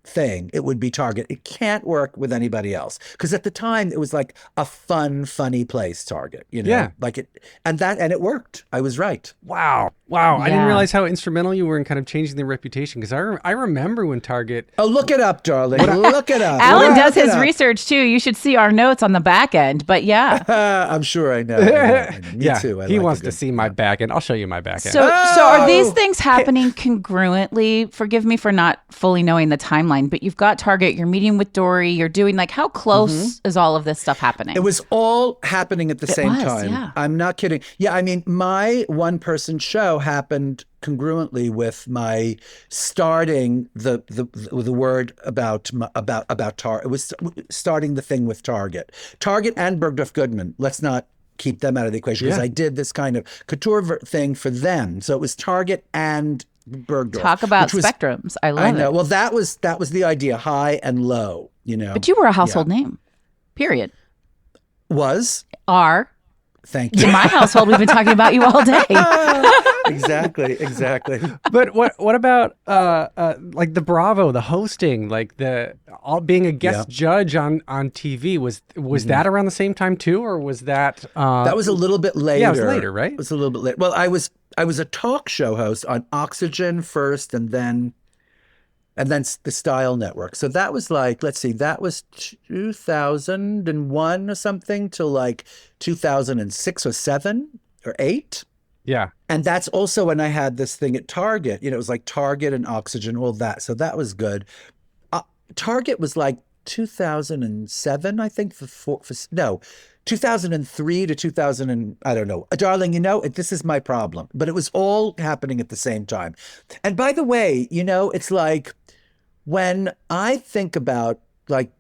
thing, it would be Target. It can't work with anybody else. Because at the time, it was like a fun, funny place, Target, you know? Yeah. Like it, and it worked. I was right. Wow. I didn't Yeah. realize how instrumental you were in kind of changing their reputation, because I remember when Target. Oh, look it up, darling. Look it up. Alan Look does it his up. research too. You should see our notes on the back end. But yeah. I'm sure I know. I know. Me too. I he like wants a to good- see my back end. I'll show you my back end. So are these things happening congruently? Forgive me for not fully knowing the timeline, but you've got Target, you're meeting with Dory, you're doing like, how close is all of this stuff happening? It was all happening at the same was, time. yeah. I'm not kidding. Yeah, I mean, my one-person show happened congruently with my starting the word about Target. It was starting the thing with Target and Bergdorf Goodman. Let's not keep them out of the equation, because I did this kind of couture thing for them. So it was Target and Bergdorf. Talk about which was- spectrums. I love I know. it. Well, that was the idea, high and low. You know, But you were a household name. Period. Thank you. In my household, we've been talking about you all day. Exactly. But what about like the Bravo, the hosting, like being a guest judge on TV? Was that around the same time too, or was that That was a little bit later. Yeah, it was later, right? It was a little bit later. Well, I was a talk show host on Oxygen first, and then the Style Network. So that was like, let's see, that was 2001 or something till like 2006 or 7 or 8. Yeah. And that's also when I had this thing at Target. You know, it was like Target and Oxygen, all that. So that was good. Target was like 2007, I think, 2003 to 2000 and I don't know. Darling, you know, this is my problem. But it was all happening at the same time. And by the way, you know, it's like when I think about like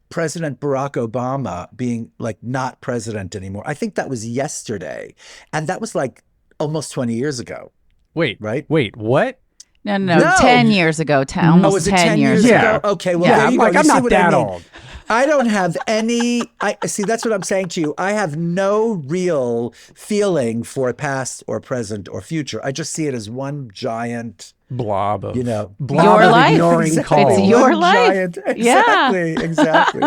President Barack Obama being like not president anymore, I think that was yesterday. And that was like almost 20 years ago. Wait, right? Wait, what? No, 10 years ago. Almost was it 10 years ago. Yeah. Okay, well, Yeah, there I'm you like, go. I'm You see not what that I mean? old. I don't have any, see, that's what I'm saying to you. I have no real feeling for past or present or future. I just see it as one giant, blob of, you know, blob Your of life. ignoring It's calls. your one life. giant- Yeah. Exactly.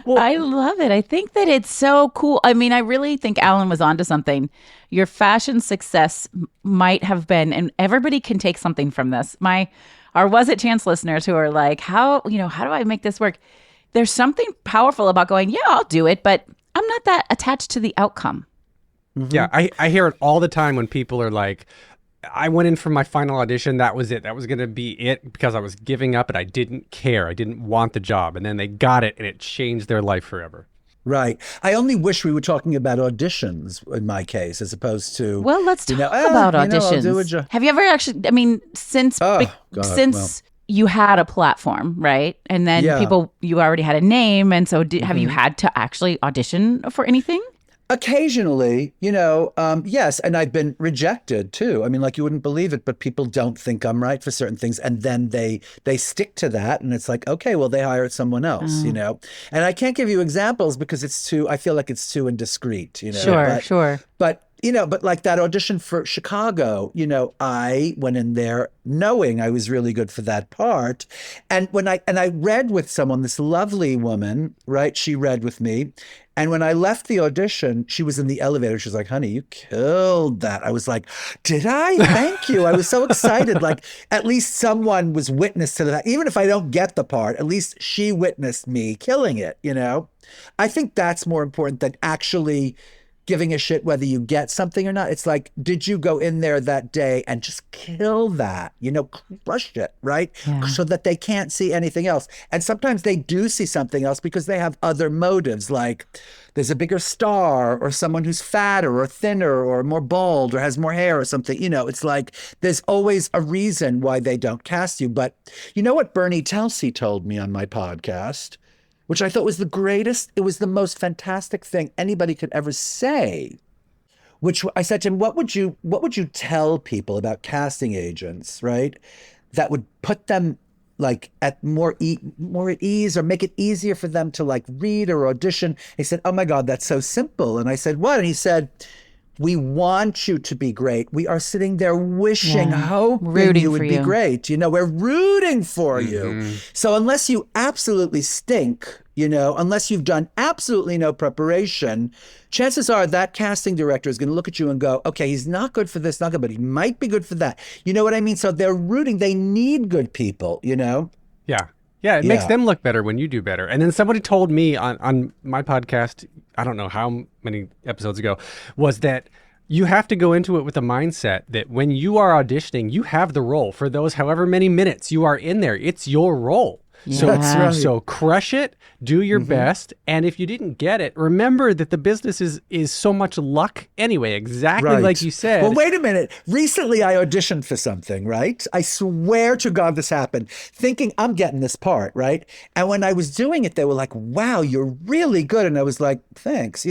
I love it. I think that it's so cool. I mean, I really think Alan was onto something. Your fashion success might have been, and everybody can take something from this. Our Was It Chance listeners who are like, how do I make this work? There's something powerful about going, yeah, I'll do it, but I'm not that attached to the outcome. Yeah, I hear it all the time when people are like, I went in for my final audition. That was it. That was going to be it, because I was giving up and I didn't care. I didn't want the job. And then they got it and it changed their life forever. Right. I only wish we were talking about auditions in my case, as opposed to. Well, let's talk about you know, I'll auditions. do a job. Have you ever actually, I mean, since you had a platform, right? And then you already had a name. And so have you had to actually audition for anything? Occasionally, you know, yes. And I've been rejected too. I mean, like, you wouldn't believe it, but people don't think I'm right for certain things. And then they stick to that. And it's like, okay, well, they hired someone else, you know. And I can't give you examples because I feel like it's too indiscreet, you know. Sure. But, you know, but like that audition for Chicago, you know, I went in there knowing I was really good for that part. And I read with someone, this lovely woman, right? She read with me. And when I left the audition, she was in the elevator. She was like, honey, you killed that. I was like, did I? Thank you. I was so excited. Like, at least someone was witness to that. Even if I don't get the part, at least she witnessed me killing it, you know? I think that's more important than actually giving a shit whether you get something or not. It's like, did you go in there that day and just kill that, crush it, right? Yeah. So that they can't see anything else. And sometimes they do see something else because they have other motives, like there's a bigger star or someone who's fatter or thinner or more bald or has more hair or something. It's like there's always a reason why they don't cast you. But you know what Bernie Telsey told me on my podcast, which I thought was the greatest, it was the most fantastic thing anybody could ever say, which I said to him, what would you tell people about casting agents, right? That would put them like at more at ease or make it easier for them to like read or audition. He said, oh my God, that's so simple. And I said, what? And he said, we want you to be great. We are sitting there wishing, hoping rooting you would for be you. great. We're rooting for you. So unless you absolutely stink, unless you've done absolutely no preparation, chances are that casting director is going to look at you and go, okay, he's not good for this, not good, but he might be good for that. You know what I mean? So they're rooting. They need good people, Yeah. Yeah, it makes them look better when you do better. And then somebody told me on my podcast, I don't know how many episodes ago, was that you have to go into it with a mindset that when you are auditioning, you have the role for those however many minutes you are in there. It's your role. So, That's right. so crush it, do your best, and if you didn't get it, remember that the business is so much luck anyway, exactly Right. like you said. Well, wait a minute. Recently, I auditioned for something, right? I swear to God this happened, thinking I'm getting this part, right? And when I was doing it, they were like, wow, you're really good. And I was like, thanks. I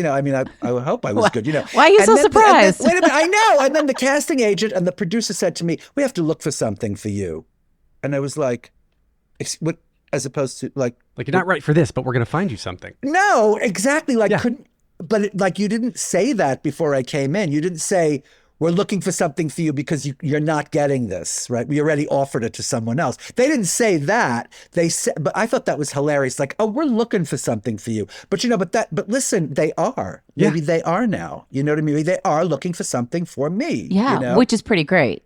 hope I was good, Why are you And so then- surprised? wait a minute, I know. And then the casting agent and the producer said to me, we have to look for something for you. And I was like, what? As opposed to like you're not right for this, but we're going to find you something. no, exactly. Like, Yeah. but you didn't say that before I came in. You didn't say, we're looking for something for you because you're not getting this, right? We already offered it to someone else. They didn't say that. They said, but I thought that was hilarious. Like, oh, we're looking for something for you. But but listen, they are. Yeah. Maybe they are now. You know what I mean? They are looking for something for me. Yeah, which is pretty great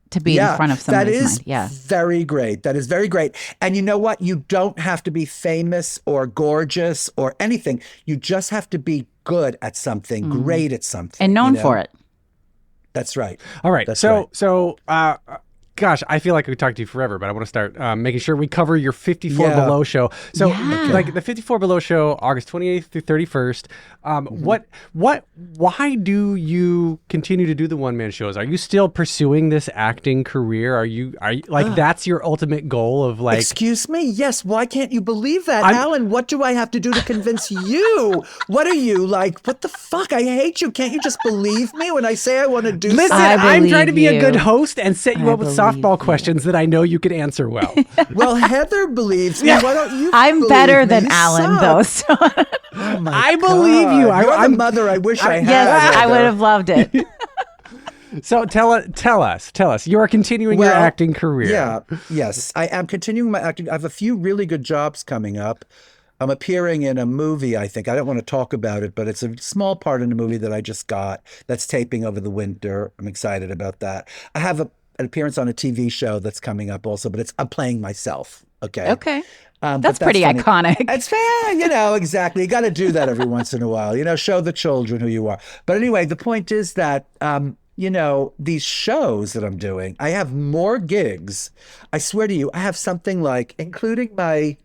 to be in front of somebody's that is mind. Yeah. very great. That is very great. And you know what? You don't have to be famous or gorgeous or anything. You just have to be good at something, great at something. And known for it. That's right. All right. That's So, gosh, I feel like I could talk to you forever, but I want to start making sure we cover your 54 Yeah. Below show. So, Yeah. like the 54 Below show, August 28th through 31st. Why do you continue to do the one-man shows? Are you still pursuing this acting career? Are you like that's your ultimate goal of like? Excuse me? Yes. Why can't you believe that, I'm- Alan? What do I have to do to convince you? What are you like? What the fuck? I hate you. Can't you just believe me when I say I want to do Listen, something? I I'm trying to be believe a good you. host and set you I up with believe softball you. questions that I know you could answer well. Well, Heather believes me. Why don't you? I'm believe better me? than You Alan, suck. though. So Oh my I believe you. God. You're I'm- the mother I wish I had. yes, I Heather. would have loved it. So tell us. You are continuing your Well, acting career. Yeah, yes. I am continuing my acting. I have a few really good jobs coming up. I'm appearing in a movie, I think. I don't want to talk about it, but it's a small part in a movie that I just got that's taping over the winter. I'm excited about that. I have an appearance on a TV show that's coming up also, but I'm playing myself. Okay. Okay. But That's pretty funny. iconic. It's fair, exactly. You got to do that every once in a while, show the children who you are. But anyway, the point is that, these shows that I'm doing, I have more gigs. I swear to you, I have something like, including my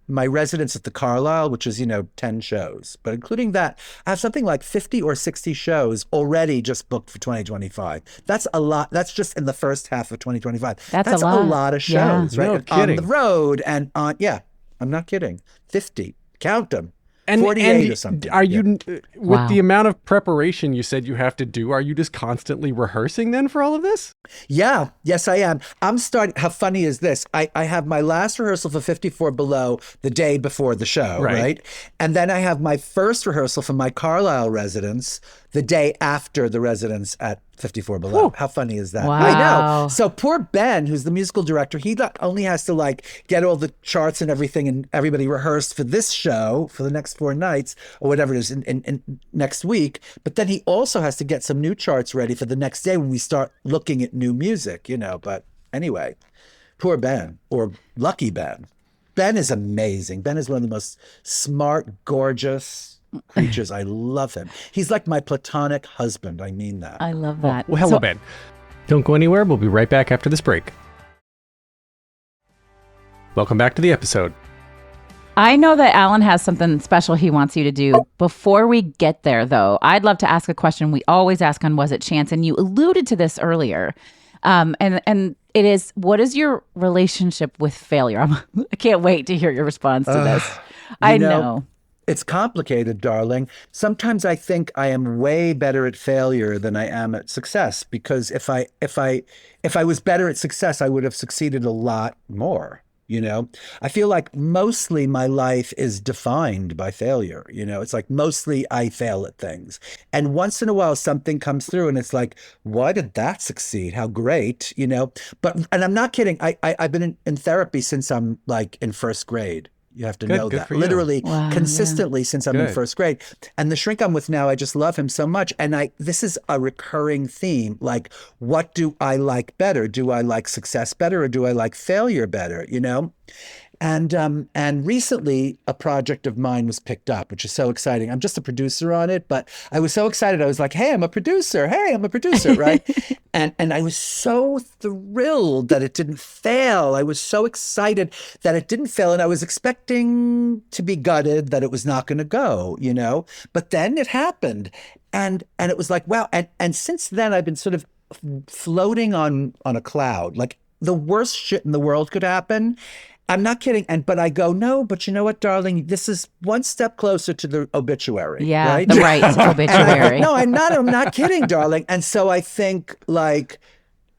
my residence at the Carlisle, which is, 10 shows. But including that, I have something like 50 or 60 shows already just booked for 2025. That's a lot. That's just in the first half of 2025. That's a lot. of Yeah. shows, right? No On kidding. the road and on, I'm not kidding. 50. Count them. And 48 or something. Are you with Wow. the amount of preparation you said you have to do? Are you just constantly rehearsing then for all of this? Yeah, yes, I am. I'm starting. How funny is this? I have my last rehearsal for 54 Below the day before the show, Right. right? And then I have my first rehearsal for my Carlisle residence the day after the residence at 54 Below. How funny is that? I Wow. know. So poor Ben, who's the musical director, he not only has to get all the charts and everything and everybody rehearsed for this show for the next 4 nights or whatever it is in next week, but then he also has to get some new charts ready for the next day when we start looking at new music, But anyway, poor Ben, or lucky Ben. Ben is amazing. Ben is one of the most smart, gorgeous, creatures. I love him. He's like my platonic husband. I mean that. I love that. Well, hello, Ben. Don't go anywhere. We'll be right back after this break. Welcome back to the episode. I know that Alan has something special he wants you to do. Before we get there, though, I'd love to ask a question we always ask on Was It Chance? And you alluded to this earlier. And it is, what is your relationship with failure? I can't wait to hear your response to this. I know. It's complicated, darling. Sometimes I think I am way better at failure than I am at success, because if I was better at success, I would have succeeded a lot more. I feel like mostly my life is defined by failure. It's like mostly I fail at things. And once in a while, something comes through and it's like, why did that succeed? How great, But, and I'm not kidding. I've been in therapy since I'm like in first grade. You have to know that. Literally, consistently since I'm in first grade. And the shrink I'm with now, I just love him so much. And this is a recurring theme. Like, what do I like better? Do I like success better, or do I like failure better? And recently a project of mine was picked up, which is so exciting. I'm just a producer on it, but I was so excited. I was like, hey, I'm a producer, right? And I was so thrilled that it didn't fail. I was so excited that it didn't fail. And I was expecting to be gutted that it was not going to go, but then it happened. And it was like, wow. And since then I've been sort of floating on a cloud. Like, the worst shit in the world could happen. I'm not kidding. But I go, no, but you know what, darling? This is one step closer to the obituary. Yeah, right? the right obituary. I'm not kidding, darling. And so I think, like,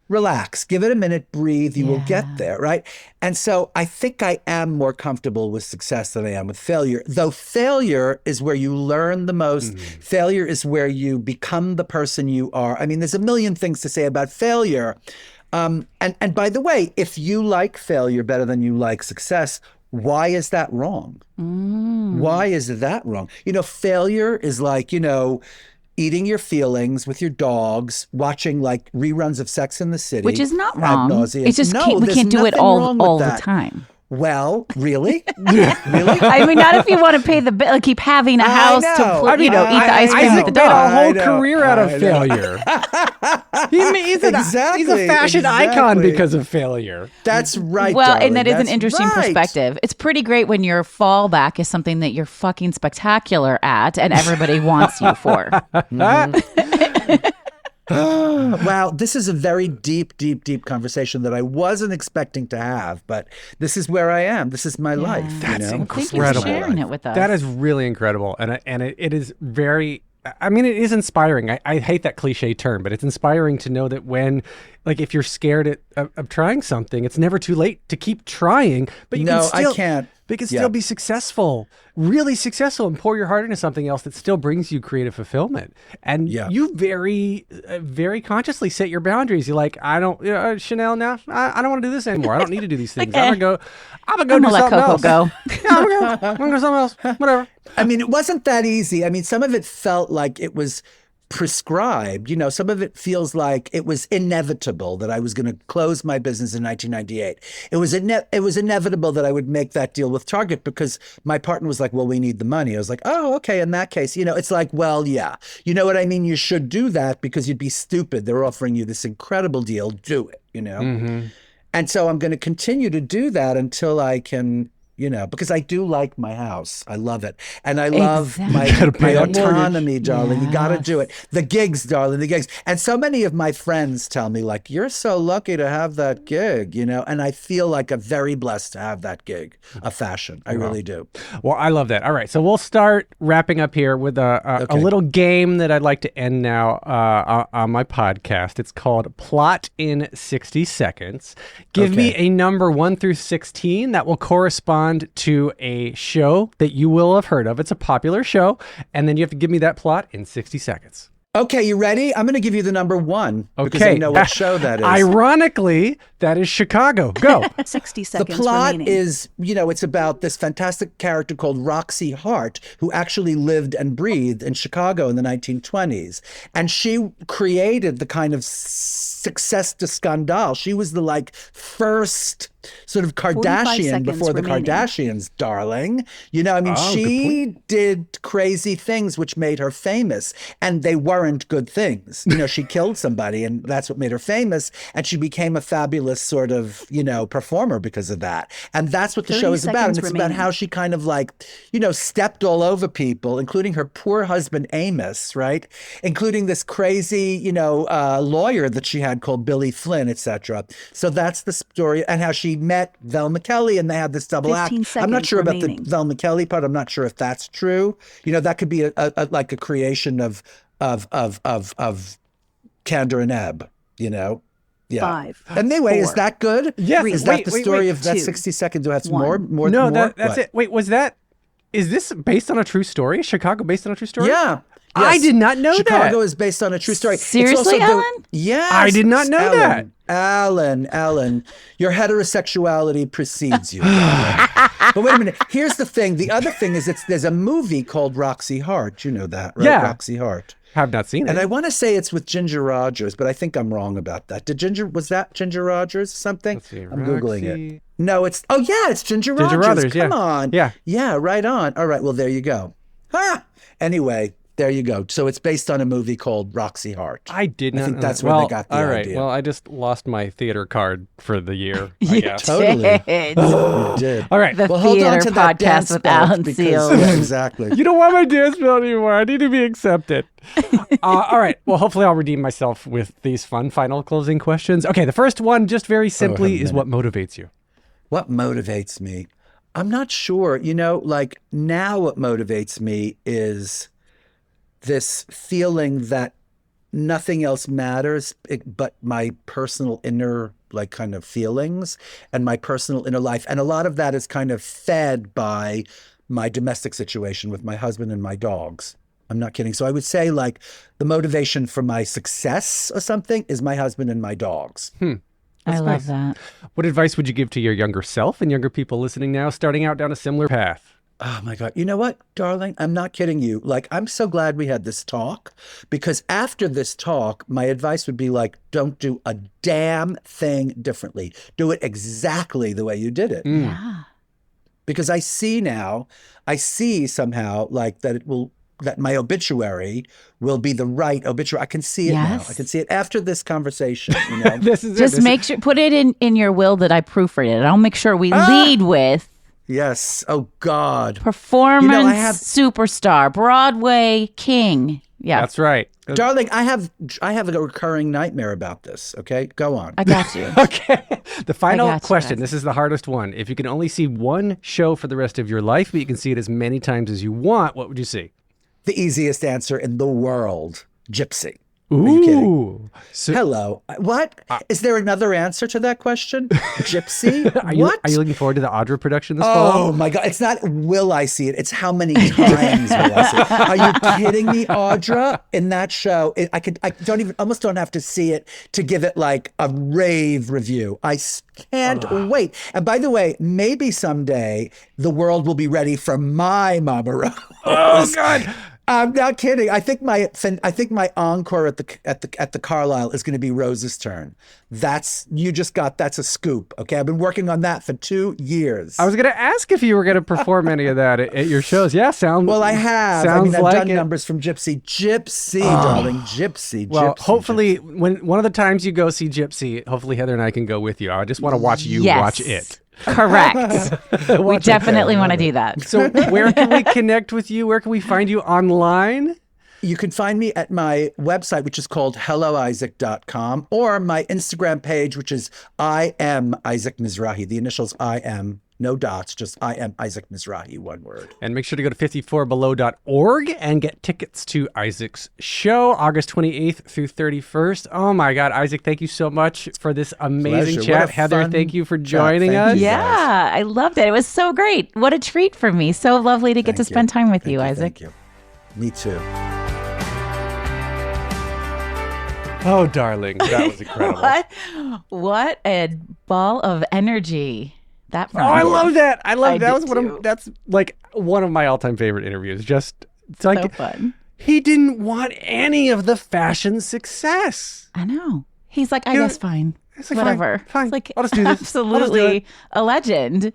relax, give it a minute, breathe, you will get there, right? And so I think I am more comfortable with success than I am with failure. Though failure is where you learn the most. Failure is where you become the person you are. I mean, there's a million things to say about failure. And by the way, if you like failure better than you like success, why is that wrong? Why is that wrong? Failure is like, eating your feelings with your dogs, watching like reruns of Sex and the City. Which is not wrong. It's just we can't do it all the time. Well, really? Really? I mean, not if you want to pay the bill, like keep having a house to eat the ice cream with the dog. Isaac made a whole career out of failure. He's a fashion icon because of failure. That's right. Well, darling. and that is an That's interesting right. perspective. It's pretty great when your fallback is something that you're fucking spectacular at and everybody wants you for. Wow, this is a very deep conversation that I wasn't expecting to have, but this is where I am. This is my life. That's incredible. Thank you for sharing it with us. That is really incredible, and it is very. I mean, it is inspiring. I hate that cliche term, but it's inspiring to know that when, like, if you're scared of trying something, it's never too late to keep trying. But you can still, I can't. But you can still be successful, really successful, and pour your heart into something else that still brings you creative fulfillment. And you very, very consciously set your boundaries. You're like, I don't, Chanel. Now I don't want to do this anymore. I don't need to do these things. I'm gonna go do something else. Go. I'm gonna go do something else. Whatever. I mean, it wasn't that easy. I mean, some of it felt like it was prescribed. Some of it feels like it was inevitable that I was going to close my business in 1998. It was inevitable that I would make that deal with Target because my partner was like, well, we need the money. I was like, oh, okay. In that case, it's like, well, yeah. You know what I mean? You should do that because you'd be stupid. They're offering you this incredible deal. Do it, Mm-hmm. And so I'm going to continue to do that until I can, because I do like my house. I love it. And I love my autonomy, darling. You got to do it. The gigs, darling, the gigs. And so many of my friends tell me, like, you're so lucky to have that gig, and I feel like I'm very blessed to have that gig of fashion. I really do. Well, I love that. All right. So we'll start wrapping up here with a little game that I'd like to end now on my podcast. It's called Plot in 60 Seconds. Give me a number 1 through 16 that will correspond to a show that you will have heard of. It's a popular show. And then you have to give me that plot in 60 seconds. Okay, you ready? I'm going to give you the number 1 because I know what show that is. Ironically, that is Chicago. Go. 60 seconds The plot remaining. is, it's about this fantastic character called Roxy Hart, who actually lived and breathed in Chicago in the 1920s. And she created the kind of success de scandale. She was the first sort of Kardashian before the Kardashians, darling. She did crazy things which made her famous, and they weren't good things. She killed somebody, and that's what made her famous, and she became a fabulous sort of, performer because of that. And that's what the show is about. And it's about how she kind of stepped all over people, including her poor husband, Amos, right? Including this crazy, lawyer that she had called Billy Flynn, etc. So that's the story, and how she met Velma Kelly, and they had this double act. I'm not sure about the Velma Kelly part. I'm not sure if that's true. That could be a creation of Candor and Ebb. Yeah. 5. Anyway, 4, is that good? Yes. Is that the story of that 60 seconds? Do I have more? No, more? That's it. Wait, is this based on a true story? Chicago based on a true story? Yeah. Yes. I did not know Chicago is based on a true story. Seriously, Ellen? Yes. I did not know that. Ellen, your heterosexuality precedes you. But wait a minute. Here's the thing. The other thing is there's a movie called Roxy Hart. You know that, right? Yeah. Roxy Hart. Have not seen it. And I want to say it's with Ginger Rogers, but I think I'm wrong about that. Was that Ginger Rogers something? Let's see, I'm Googling it. No, it's Ginger Rogers. Ginger Rogers, Come on. Yeah. Yeah, right on. All right, well, there you go. Anyway, there you go. So it's based on a movie called Roxy Hart. I did not. I think that's where they got the all right. idea. Well, I just lost my theater card for the year. You Totally. did. You did. All right. The Well, hold on theater to that podcast dance with belt Alan because- Seals. Yeah, exactly. You don't want my dance belt anymore. I need to be accepted. All right. Well, hopefully I'll redeem myself with these fun final closing questions. Okay. The first one, just very simply, is what motivates you? What motivates me? I'm not sure. Now what motivates me is this feeling that nothing else matters but my personal inner kind of feelings and my personal inner life. And a lot of that is kind of fed by my domestic situation with my husband and my dogs. I'm not kidding. So I would say the motivation for my success or something is my husband and my dogs. I love that. What advice would you give to your younger self and younger people listening now, starting out down a similar path? Oh my God. You know what, darling? I'm not kidding you. I'm so glad we had this talk, because after this talk, my advice would be don't do a damn thing differently. Do it exactly the way you did it. Yeah. Because I see somehow that my obituary will be the right obituary. I can see it now. I can see it after this conversation. This is Just make sure, put it in your will that I proofread it. I'll make sure we lead with Yes. Oh God. performance superstar, Broadway king. Yeah. That's right. Darling, I have a recurring nightmare about this. Okay, go on. I got you. Okay. The final got you, question. guys. This is the hardest one. If you can only see one show for the rest of your life, but you can see it as many times as you want, what would you see? The easiest answer in the world: Gypsy. Are you kidding? Ooh. So, Hello. What? Is there another answer to that question? Gypsy? Are you looking forward to the Audra production this fall? Oh my God. It's not will I see it, it's how many times will I see it. Are you kidding me, Audra? In that show, I almost don't have to see it to give it a rave review. I can't wait. And by the way, maybe someday the world will be ready for my Mama Rose. Oh God. I'm not kidding. I think my encore at the Carlisle is going to be Rose's turn. That's a scoop. Okay, I've been working on that for 2 years. I was going to ask if you were going to perform any of that at your shows. Yeah, Well, I have. Sounds I've like done it. numbers from Gypsy, darling, Gypsy. Well, Gypsy, hopefully, Gypsy. when one of the times you go see Gypsy, hopefully Heather and I can go with you. I just want to watch you watch it. Correct. We definitely want to do that. So where can we connect with you? Where can we find you online? You can find me at my website, which is called helloisaac.com, or my Instagram page, which is I am Isaac Mizrahi. The initials I am, no dots, just I am Isaac Mizrahi, one word. And make sure to go to 54below.org and get tickets to Isaac's show, August 28th through 31st. Oh my God, Isaac, thank you so much for this amazing Pleasure. chat. What a Heather, fun thank you for chat. joining Thank us. you. Yeah, I loved it. It was so great. What a treat for me. So lovely to get to spend time with you, Isaac. Thank you. Me too. Oh, darling, that was incredible. What a ball of energy. That Oh, I love that. I love that. did Was too. that's one of my all-time favorite interviews. Just it's so fun. he didn't want any of the fashion success. I know. He's like, I guess fine. It's like, whatever. Fine. It's like I'll just do this. absolutely a legend.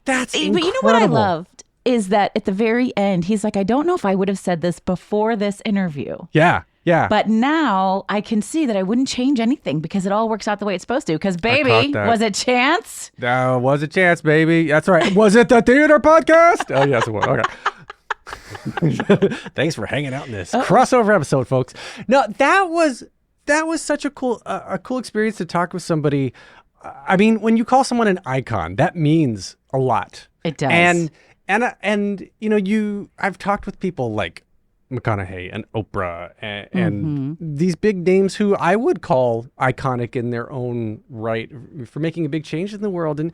That's But incredible. you know what I loved is that at the very end, he's like, I don't know if I would have said this before this interview. Yeah. Yeah. But now I can see that I wouldn't change anything because it all works out the way it's supposed to. Because, baby, caught that. was it chance? Was a chance, baby. That's right. Was it the theater podcast? Oh, yes, it was. Okay. Thanks for hanging out in this crossover episode, folks. No, that was such a cool experience to talk with somebody. I mean, when you call someone an icon, that means a lot. It does. And you know, I've talked with people like McConaughey and Oprah and these big names who I would call iconic in their own right for making a big change in the world. And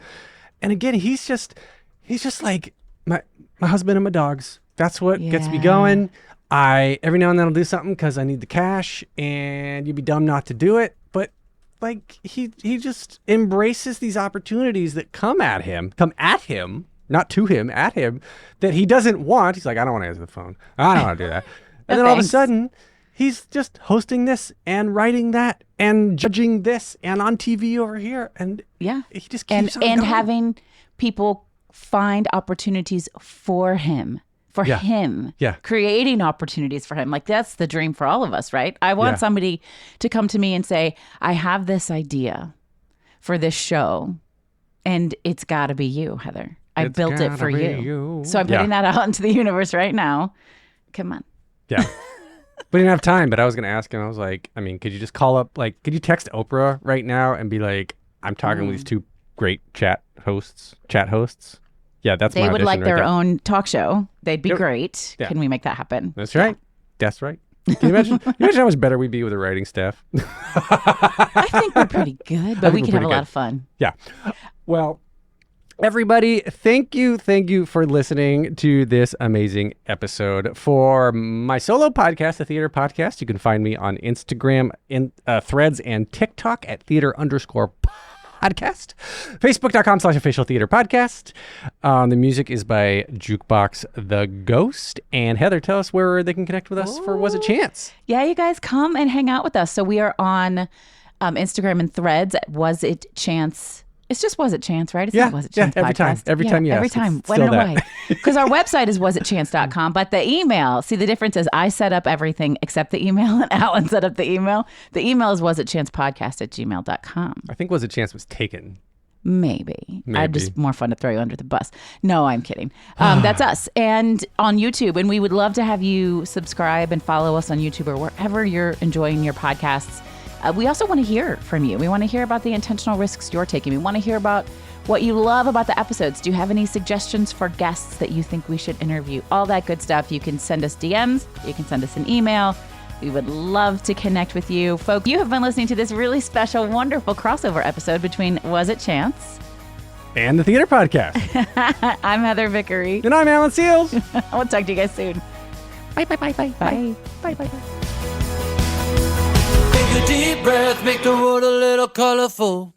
again, he's just like my husband and my dogs. That's what gets me going. Every now and then I'll do something because I need the cash, and you'd be dumb not to do it. But like he just embraces these opportunities that come at him, not to him, at him, that he doesn't want. He's like, I don't want to answer the phone. I don't want to do that. And then all of a sudden, he's just hosting this and writing that and judging this and on TV over here. And he just keeps on and going. having people find opportunities for him. Creating opportunities for him. Like, that's the dream for all of us, right? I want somebody to come to me and say, I have this idea for this show, and it's got to be you, Heather. I built it for you. So I'm putting that out into the universe right now. Come on. Yeah. We didn't have time, but I was going to ask him. I was like, I mean, could you just call up, like, could you text Oprah right now and be like, I'm talking with these two great chat hosts? Yeah, that's my They would audition like right their there. own talk show. They'd be great. Yeah. Can we make that happen? That's right. That's right. Can you imagine how much better we'd be with a writing staff? I think we're pretty good, but we could have a lot of fun. Yeah. Well, everybody, thank you for listening to this amazing episode. For my solo podcast, the Theater Podcast, you can find me on Instagram, Threads, and TikTok at theater_podcast. Facebook.com/official theater podcast. The music is by Jukebox the Ghost. And Heather, tell us where they can connect with us for Was It Chance? Yeah, you guys come and hang out with us. So we are on Instagram and Threads at Was It Chance. It's just Was It Chance, right? It's not Was It Chance every time. podcast. Every time, yes. Every time. It's When and still away. Because our website is wasitchance.com, but the email, see, the difference is I set up everything except the email, and Alan set up the email. The email is wasitchancepodcast@gmail.com. I think Was It Chance was taken. Maybe. I'd just more fun to throw you under the bus. No, I'm kidding. That's us. And on YouTube. And we would love to have you subscribe and follow us on YouTube or wherever you're enjoying your podcasts. We also want to hear from you. We want to hear about the intentional risks you're taking. We want to hear about what you love about the episodes. Do you have any suggestions for guests that you think we should interview? All that good stuff. You can send us DMs. You can send us an email. We would love to connect with you. Folks, you have been listening to this really special, wonderful crossover episode between Was It Chance? And the Theater Podcast. I'm Heather Vickery. And I'm Alan Seals. I'll talk to you guys soon. Bye, bye, bye, bye, bye. Bye, bye, bye. Take a deep breath, make the world a little colorful.